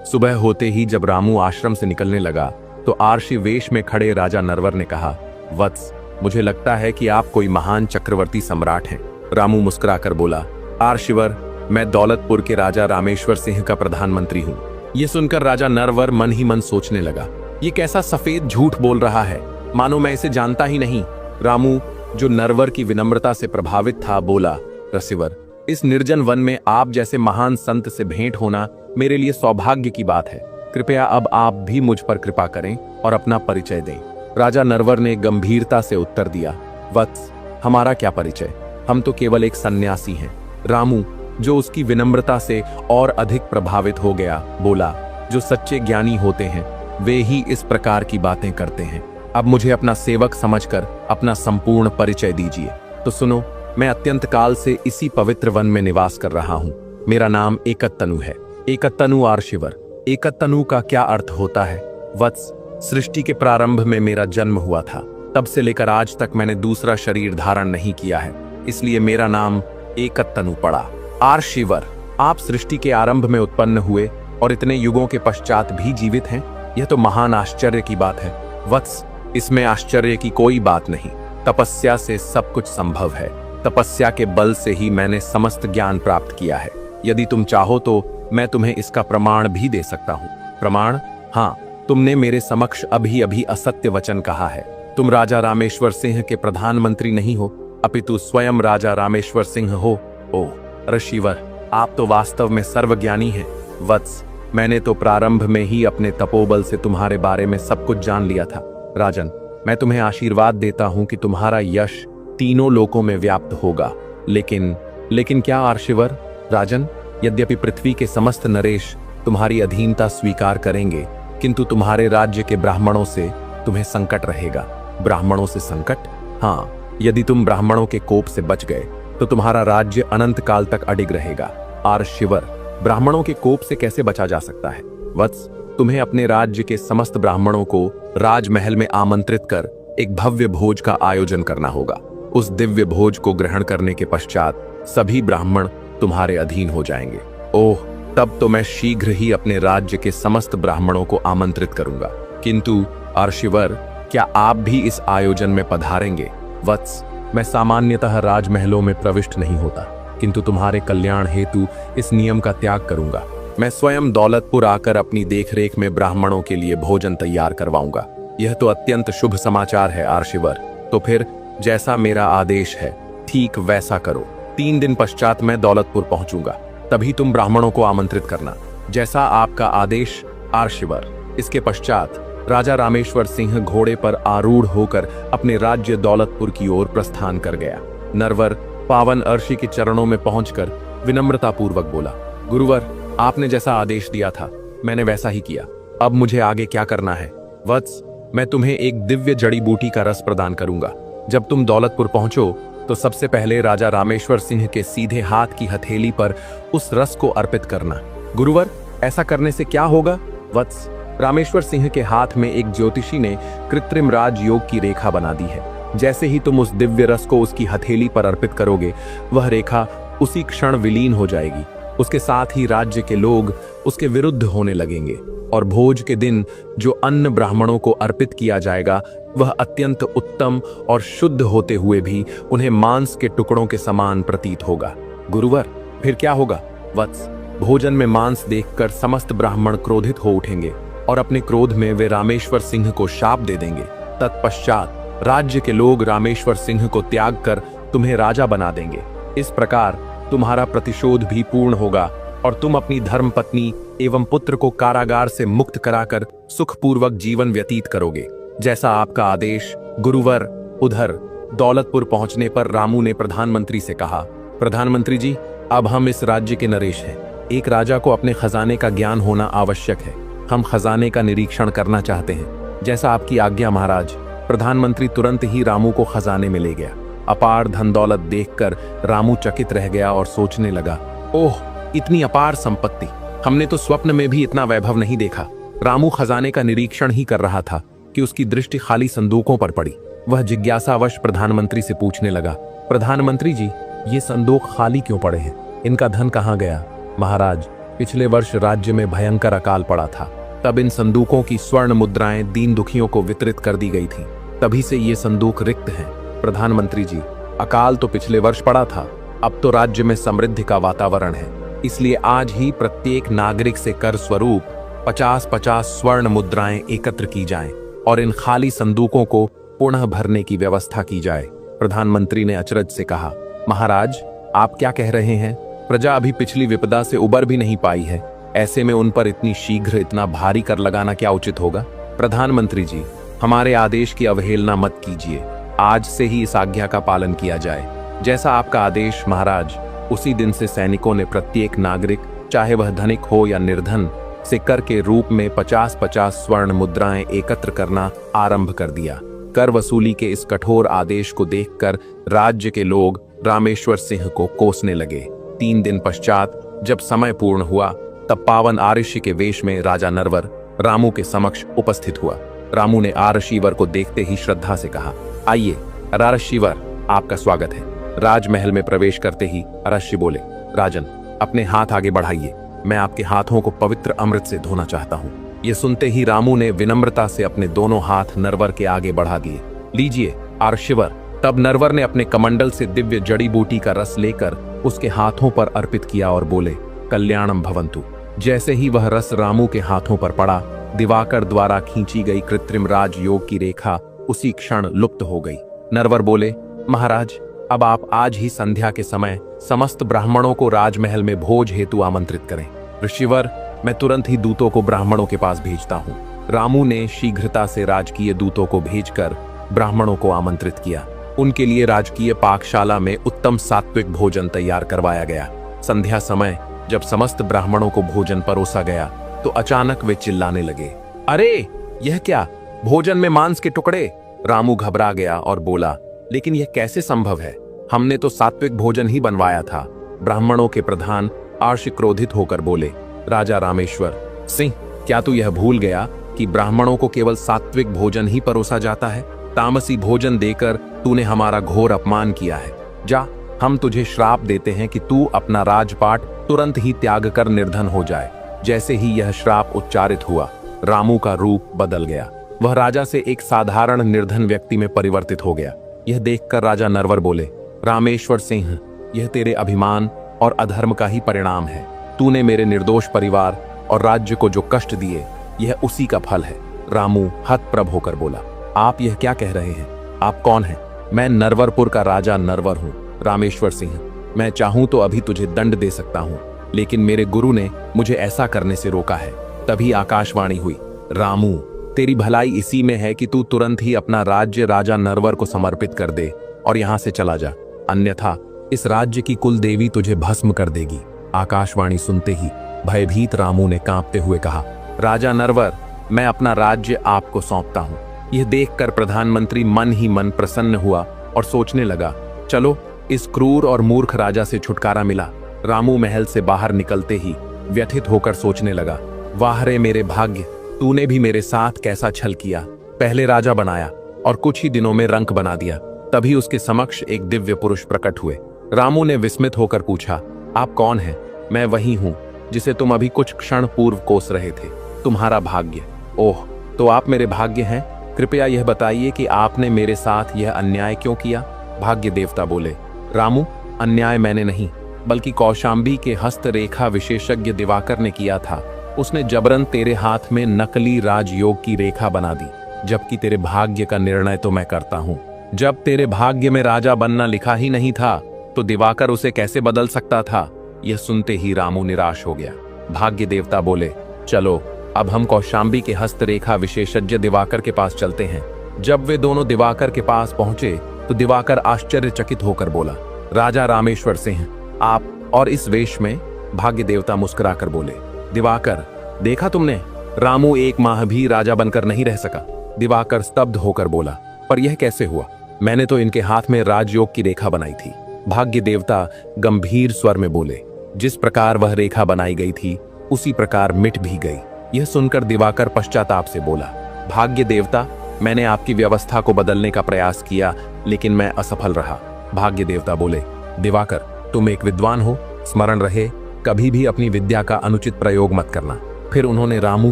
सुबह होते ही जब रामू आश्रम से निकलने लगा तो आर्षिवेश में खड़े राजा नरवर ने कहा, वत्स, मुझे लगता है कि आप कोई महान चक्रवर्ती सम्राट हैं। रामू मुस्कुराकर बोला, आर्षिवर, मैं दौलतपुर के राजा रामेश्वर सिंह का प्रधानमंत्री हूँ। ये सुनकर राजा नरवर मन ही मन सोचने लगा, ये कैसा सफेद झूठ बोल रहा है, मानो मैं इसे जानता ही नहीं। रामू, जो नरवर की विनम्रता से प्रभावित था, बोला, ऋषिवर, इस निर्जन वन में आप जैसे महान संत से भेंट होना मेरे लिए सौभाग्य की बात है। कृपया अब आप भी मुझ पर कृपा करें और अपना परिचय दें। राजा नरवर ने गंभीरता से उत्तर दिया, वत्स, हमारा क्या परिचय? हम तो केवल एक सन्यासी हैं। रामू, जो उसकी विनम्रता से और अधिक प्रभावित हो गया, बोला, जो सच्चे ज्ञानी होते हैं वे ही इस प्रकार की बातें करते हैं। अब मुझे अपना सेवक समझकर अपना संपूर्ण परिचय दीजिए। तो सुनो, मैं अत्यंत काल से इसी पवित्र वन में निवास कर रहा हूँ। मेरा नाम एकतनु है। एकतनु आर्शिवर। एकतनु का क्या अर्थ होता है? वत्स, सृष्टि के प्रारंभ में मेरा जन्म हुआ था, तब से लेकर आज तक मैंने दूसरा शरीर धारण नहीं किया है, इसलिए मेरा नाम एकतनु पड़ा। आर्शिवर, आप सृष्टि के आरंभ में उत्पन्न हुए और इतने युगों के पश्चात भी जीवित हैं, यह तो महान आश्चर्य की बात है। वत्स, इसमें आश्चर्य की कोई बात नहीं। तपस्या से सब कुछ संभव है। तपस्या के बल से ही मैंने समस्त ज्ञान प्राप्त किया है। यदि तुम चाहो तो मैं तुम्हें इसका प्रमाण भी दे सकता हूँ। प्रमाण? हाँ, तुमने मेरे समक्ष अभी अभी असत्य वचन कहा है। तुम राजा रामेश्वर सिंह के प्रधानमंत्री नहीं हो, अपितु स्वयं राजा रामेश्वर सिंह हो। ओह ऋषिवर, आप तो वास्तव में सर्वज्ञानी हैं। वत्स, मैंने तो प्रारंभ में ही अपने तपोबल से तुम्हारे बारे में सब कुछ जान लिया था। राजन, मैं तुम्हें आशीर्वाद देता हूं कि तुम्हारा यश तीनों लोकों में व्याप्त होगा। लेकिन क्या आर्शिवर? राजन, यद्यपि पृथ्वी के समस्त नरेश तुम्हारी अधीनता स्वीकार करेंगे, किंतु तुम्हारे राज्य के ब्राह्मणों से तुम्हें संकट रहेगा। ब्राह्मणों से संकट? हाँ, यदि तुम ब्राह्मणों के कोप से बच गए तो तुम्हारा राज्य अनंत काल तक अडिग रहेगा। आर्शिवर, ब्राह्मणों के कोप से कैसे बचा जा सकता है? वत्स, तुम्हें अपने राज्य के समस्त ब्राह्मणों को राजमहल में आमंत्रित कर एक भव्य भोज का आयोजन करना होगा। उस दिव्य भोज को ग्रहण करने के पश्चात सभी ब्राह्मण तुम्हारे अधीन हो जाएंगे। ओह, तब तो मैं शीघ्र ही अपने राज्य के समस्त ब्राह्मणों को आमंत्रित करूंगा। किंतु आर्शिवर, क्या आप भी इस आयोजन में पधारेंगे? वत्स, मैं सामान्यतः राजमहलों में प्रविष्ट नहीं होता, किंतु तुम्हारे कल्याण हेतु इस नियम का त्याग करूंगा। मैं स्वयं दौलतपुर आकर अपनी देखरेख में ब्राह्मणों के लिए भोजन तैयार करवाऊंगा। यह तो अत्यंत शुभ समाचार है आर्शिवर। तो फिर जैसा मेरा आदेश है ठीक वैसा करो। 3 दिन पश्चात मैं दौलतपुर पहुंचूंगा, तभी तुम ब्राह्मणों को आमंत्रित करना। जैसा आपका आदेश आर्शिवर। इसके पश्चात राजा रामेश्वर सिंह घोड़े पर आरूढ़ होकर अपने राज्य दौलतपुर की ओर प्रस्थान कर गया। नरवर पावन अर्षि के चरणों में पहुंचकर विनम्रता पूर्वक बोला, गुरुवर, आपने जैसा आदेश दिया था मैंने वैसा ही किया। अब मुझे आगे क्या करना है? वत्स, मैं तुम्हें एक दिव्य जड़ी बूटी का रस प्रदान करूंगा। जब तुम दौलतपुर पहुंचो तो सबसे पहले राजा रामेश्वर सिंह के सीधे हाथ की हथेली पर उस रस को अर्पित करना। गुरुवर, ऐसा करने से क्या होगा? वत्स, रामेश्वर सिंह के हाथ में एक ज्योतिषी ने कृत्रिम राजयोग की रेखा बना दी है। जैसे ही तुम उस दिव्य रस को उसकी हथेली पर अर्पित करोगे, वह रेखा उसी क्षण विलीन हो जाएगी। उसके साथ ही राज्य के लोग उसके विरुद्ध होने लगेंगे और भोज के दिन जो अन्न ब्राह्मणों को अर्पित किया जाएगा वह अत्यंत उत्तम और शुद्ध होते हुए भी उन्हें मांस के टुकड़ों के समान प्रतीत होगा। गुरुवर, फिर क्या होगा? वत्स, भोजन में मांस देखकर समस्त ब्राह्मण क्रोधित हो उठेंगे और अपने क्रोध में वे रामेश्वर सिंह को शाप दे देंगे। तत्पश्चात राज्य के लोग रामेश्वर सिंह को त्याग कर तुम्हें राजा बना देंगे। इस प्रकार तुम्हारा प्रतिशोध भी पूर्ण होगा और तुम अपनी धर्मपत्नी एवं पुत्र को कारागार से मुक्त कराकर सुखपूर्वक जीवन व्यतीत करोगे। जैसा आपका आदेश गुरुवर। उधर दौलतपुर पहुंचने पर रामू ने प्रधानमंत्री से कहा, प्रधानमंत्री जी, अब हम इस राज्य के नरेश हैं। एक राजा को अपने खजाने का ज्ञान होना आवश्यक है। हम खजाने का निरीक्षण करना चाहते हैं। जैसा आपकी आज्ञा महाराज। प्रधानमंत्री तुरंत ही रामू को खजाने में ले गया। अपार धन दौलत देखकर रामू चकित रह गया और सोचने लगा, ओह, इतनी अपार संपत्ति, हमने तो स्वप्न में भी इतना वैभव नहीं देखा। रामू खजाने का निरीक्षण ही कर रहा था कि उसकी दृष्टि खाली संदूकों पर पड़ी। वह जिज्ञासावश प्रधानमंत्री से पूछने लगा, प्रधानमंत्री जी, ये संदूक खाली क्यों पड़े हैं? इनका धन कहाँ गया? महाराज, पिछले वर्ष राज्य में भयंकर अकाल पड़ा था, तब इन संदूकों की स्वर्ण मुद्राएं दीन दुखियों को वितरित कर दी गई थीं। तभी से ये संदूक रिक्त हैं। प्रधानमंत्री जी, अकाल तो पिछले वर्ष पड़ा था, अब तो राज्य में समृद्धि का वातावरण है, इसलिए आज ही प्रत्येक नागरिक से कर स्वरूप 50-50 स्वर्ण मुद्राएं एकत्र की जाएं और इन खाली संदूकों को पुनः भरने की व्यवस्था की जाए। प्रधानमंत्री ने अचरज से कहा, महाराज, आप क्या कह रहे हैं? प्रजा अभी पिछली विपदा से उबर भी नहीं पाई है, ऐसे में उन पर इतनी शीघ्र इतना भारी कर लगाना क्या उचित होगा? प्रधानमंत्री जी, हमारे आदेश की अवहेलना मत कीजिए, आज से ही इस आज्ञा का पालन किया जाए। जैसा आपका आदेश महाराज। उसी दिन से सैनिकों ने प्रत्येक नागरिक, चाहे वह धनिक हो या निर्धन, से कर के रूप में 50-50 स्वर्ण मुद्राएं एकत्र करना आरंभ कर दिया। कर वसूली के इस कठोर आदेश को देखकर राज्य के लोग रामेश्वर सिंह को कोसने लगे। 3 दिन पश्चात जब समय पूर्ण हुआ, तब पावन आरष्य के वेश में राजा नरवर रामू के समक्ष उपस्थित हुआ। रामू ने आरशीवर को देखते ही श्रद्धा से कहा, आइए आरशीवर, आपका स्वागत है। राजमहल में प्रवेश करते ही आरशी बोले, राजन, अपने हाथ आगे बढ़ाइए, मैं आपके हाथों को पवित्र अमृत से धोना चाहता हूँ। ये सुनते ही रामू ने विनम्रता से अपने दोनों हाथ नरवर के आगे बढ़ा दिए। लीजिए आरशीवर। तब नरवर ने अपने कमंडल से दिव्य जड़ी बूटी का रस लेकर उसके हाथों पर अर्पित किया और बोले, कल्याणम भवंतु। जैसे ही वह रस रामू के हाथों पर पड़ा, दिवाकर द्वारा खींची गई कृत्रिम राजयोग की रेखा उसी क्षण लुप्त हो गई। नरवर बोले, महाराज, अब आप आज ही संध्या के समय समस्त ब्राह्मणों को राजमहल में भोज हेतु आमंत्रित करें। ऋषिवर, मैं तुरंत ही दूतों को ब्राह्मणों के पास भेजता हूँ। रामू ने शीघ्रता से राजकीय दूतों को भेजकर ब्राह्मणों को आमंत्रित किया। उनके लिए राजकीय पाकशाला में उत्तम सात्विक भोजन तैयार करवाया गया। संध्या समय जब समस्त ब्राह्मणों को भोजन परोसा गया तो अचानक वे चिल्लाने लगे, अरे यह क्या, भोजन में मांस के टुकड़े। रामू घबरा गया और बोला, लेकिन यह कैसे संभव है, हमने तो सात्विक भोजन ही बनवाया था। ब्राह्मणों के प्रधान आर्षि क्रोधित होकर बोले, राजा रामेश्वर सिंह, क्या तू यह भूल गया कि ब्राह्मणों को केवल सात्विक भोजन ही परोसा जाता है? तामसी भोजन देकर तूने हमारा घोर अपमान किया है। जा, हम तुझे श्राप देते हैं कि तू अपना राजपाट तुरंत ही त्याग कर निर्धन हो जाए। जैसे ही यह श्राप उच्चारित हुआ, रामू का रूप बदल गया। वह राजा से एक साधारण निर्धन व्यक्ति में परिवर्तित हो गया। यह देखकर राजा नरवर बोले, रामेश्वर सिंह, यह तेरे अभिमान और अधर्म का ही परिणाम है। तूने मेरे निर्दोष परिवार और राज्य को जो कष्ट दिए, यह उसी का फल है। रामू हतप्रभ होकर बोला, आप यह क्या कह रहे हैं? आप कौन हैं? मैं नरवरपुर का राजा नरवर हूँ। रामेश्वर सिंह, मैं चाहूं तो अभी तुझे दंड दे सकता हूं, लेकिन मेरे गुरु ने मुझे ऐसा करने से रोका है। तभी आकाशवाणी हुई, रामू, तेरी भलाई इसी में है कि तू तुरंत ही अपना राज्य राजा नरवर को समर्पित कर दे और यहां से चला जा, अन्यथा इस राज्य की कुल देवी तुझे भस्म कर देगी। आकाशवाणी सुनते ही भयभीत रामू ने कांपते हुए कहा, राजा नरवर, मैं अपना राज्य आपको सौंपता हूं। यह देखकर प्रधानमंत्री मन ही मन प्रसन्न हुआ और सोचने लगा, चलो इस क्रूर और मूर्ख राजा से छुटकारा मिला। रामू महल से बाहर निकलते ही व्यथित होकर सोचने लगा, वाह रे मेरे भाग्य, तूने भी मेरे साथ कैसा छल किया। पहले राजा बनाया और कुछ ही दिनों में रंक बना दिया। तभी उसके समक्ष एक दिव्य पुरुष प्रकट हुए। रामू ने विस्मित होकर पूछा, आप कौन हैं? मैं वही हूँ जिसे तुम अभी कुछ क्षण पूर्व कोस रहे थे। तुम्हारा भाग्य। ओह, तो आप मेरे भाग्य हैं? कृपया यह बताइए कि आपने मेरे साथ यह अन्याय क्यों किया? भाग्य देवता बोले, रामू, अन्याय मैंने नहीं, बल्कि कौशांबी के हस्तरेखा विशेषज्ञ दिवाकर ने किया था। उसने जबरन तेरे हाथ में नकली राजयोग की रेखा बना दी, जबकि तेरे भाग्य का निर्णय तो मैं करता हूँ। जब तेरे भाग्य में राजा बनना लिखा ही नहीं था, तो दिवाकर उसे कैसे बदल सकता था? यह सुनते ही रामू निराश हो गया। भाग्य देवता बोले, चलो अब हम कौशांबी के हस्तरेखा विशेषज्ञ दिवाकर के पास चलते हैं। जब वे दोनों दिवाकर के पास पहुंचे तो दिवाकर आश्चर्यचकित होकर बोला, राजा रामेश्वर सिंह, आप और इस वेश में? भाग्य देवता मुस्कुराकर बोले, दिवाकर, देखा तुमने, रामू 1 माह भी राजा बनकर नहीं रह सका। दिवाकर स्तब्ध होकर बोला, पर यह कैसे हुआ? मैंने तो इनके हाथ में राजयोग की रेखा बनाई थी। भाग्य देवता गंभीर स्वर में बोले, जिस प्रकार वह रेखा बनाई गई थी उसी प्रकार मिट भी गई। यह सुनकर दिवाकर पश्चाताप से बोला, भाग्य देवता, मैंने आपकी व्यवस्था को बदलने का प्रयास किया, लेकिन मैं असफल रहा। भाग्य देवता बोले, दिवाकर, तुम एक विद्वान हो, स्मरण रहे, कभी भी अपनी विद्या का अनुचित प्रयोग मत करना। फिर उन्होंने रामू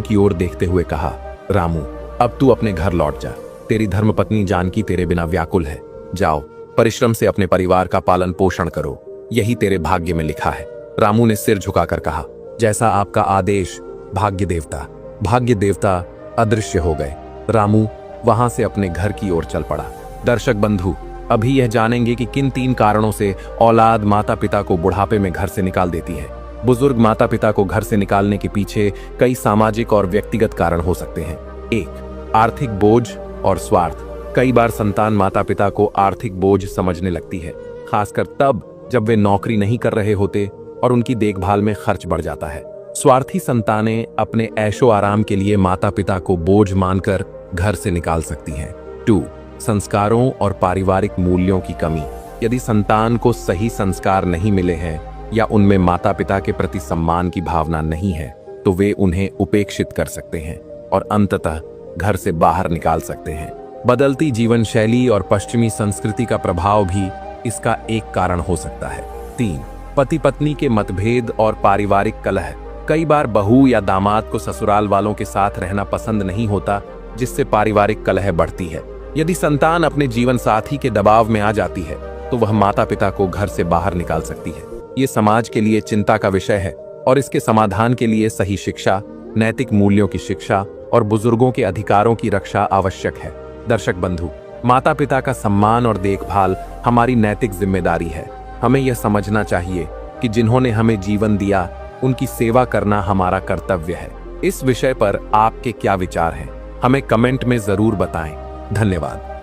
की ओर देखते हुए कहा, रामू, अब तू अपने घर लौट जा। तेरी धर्मपत्नी जानकी तेरे बिना व्याकुल है। जाओ, परिश्रम से अपने परिवार का पालन पोषण करो, यही तेरे भाग्य में लिखा है। रामू ने सिर झुकाकर कहा, जैसा आपका आदेश भाग्य देवता। भाग्य देवता अदृश्य हो गए। रामू वहां से अपने घर की ओर चल पड़ा। दर्शक बंधु, अभी यह जानेंगे कि किन 3 कारणों से औलाद माता पिता को बुढ़ापे में घर से निकाल देती है। बुजुर्ग माता पिता को घर से निकालने के पीछे कई सामाजिक और व्यक्तिगत कारण हो सकते हैं। 1, आर्थिक बोझ और स्वार्थ। कई बार संतान माता पिता को आर्थिक बोझ समझने लगती है, खासकर तब जब वे नौकरी नहीं कर रहे होते और उनकी देखभाल में खर्च बढ़ जाता है। स्वार्थी संतानें अपने ऐशो आराम के लिए माता पिता को बोझ मानकर घर से निकाल सकती हैं। 2. संस्कारों और पारिवारिक मूल्यों की कमी। यदि संतान को सही संस्कार नहीं मिले हैं या उनमें माता पिता के प्रति सम्मान की भावना नहीं है तो वे उन्हें उपेक्षित कर सकते हैं और अंततः घर से बाहर निकाल सकते हैं। बदलती जीवन शैली और पश्चिमी संस्कृति का प्रभाव भी इसका एक कारण हो सकता है। 3. पति पत्नी के मतभेद और पारिवारिक कलह। कई बार बहू या दामाद को ससुराल वालों के साथ रहना पसंद नहीं होता, जिससे पारिवारिक कलह बढ़ती है। यदि संतान अपने जीवन साथी के दबाव में आ जाती है तो वह माता पिता को घर से बाहर निकाल सकती है। ये समाज के लिए चिंता का विषय है और इसके समाधान के लिए सही शिक्षा, नैतिक मूल्यों की शिक्षा और बुजुर्गों के अधिकारों की रक्षा आवश्यक है। दर्शक बंधु, माता पिता का सम्मान और देखभाल हमारी नैतिक जिम्मेदारी है। हमें यह समझना चाहिए कि जिन्होंने हमें जीवन दिया उनकी सेवा करना हमारा कर्तव्य है। इस विषय पर आपके क्या विचार हैं? हमें कमेंट में जरूर बताएं। धन्यवाद।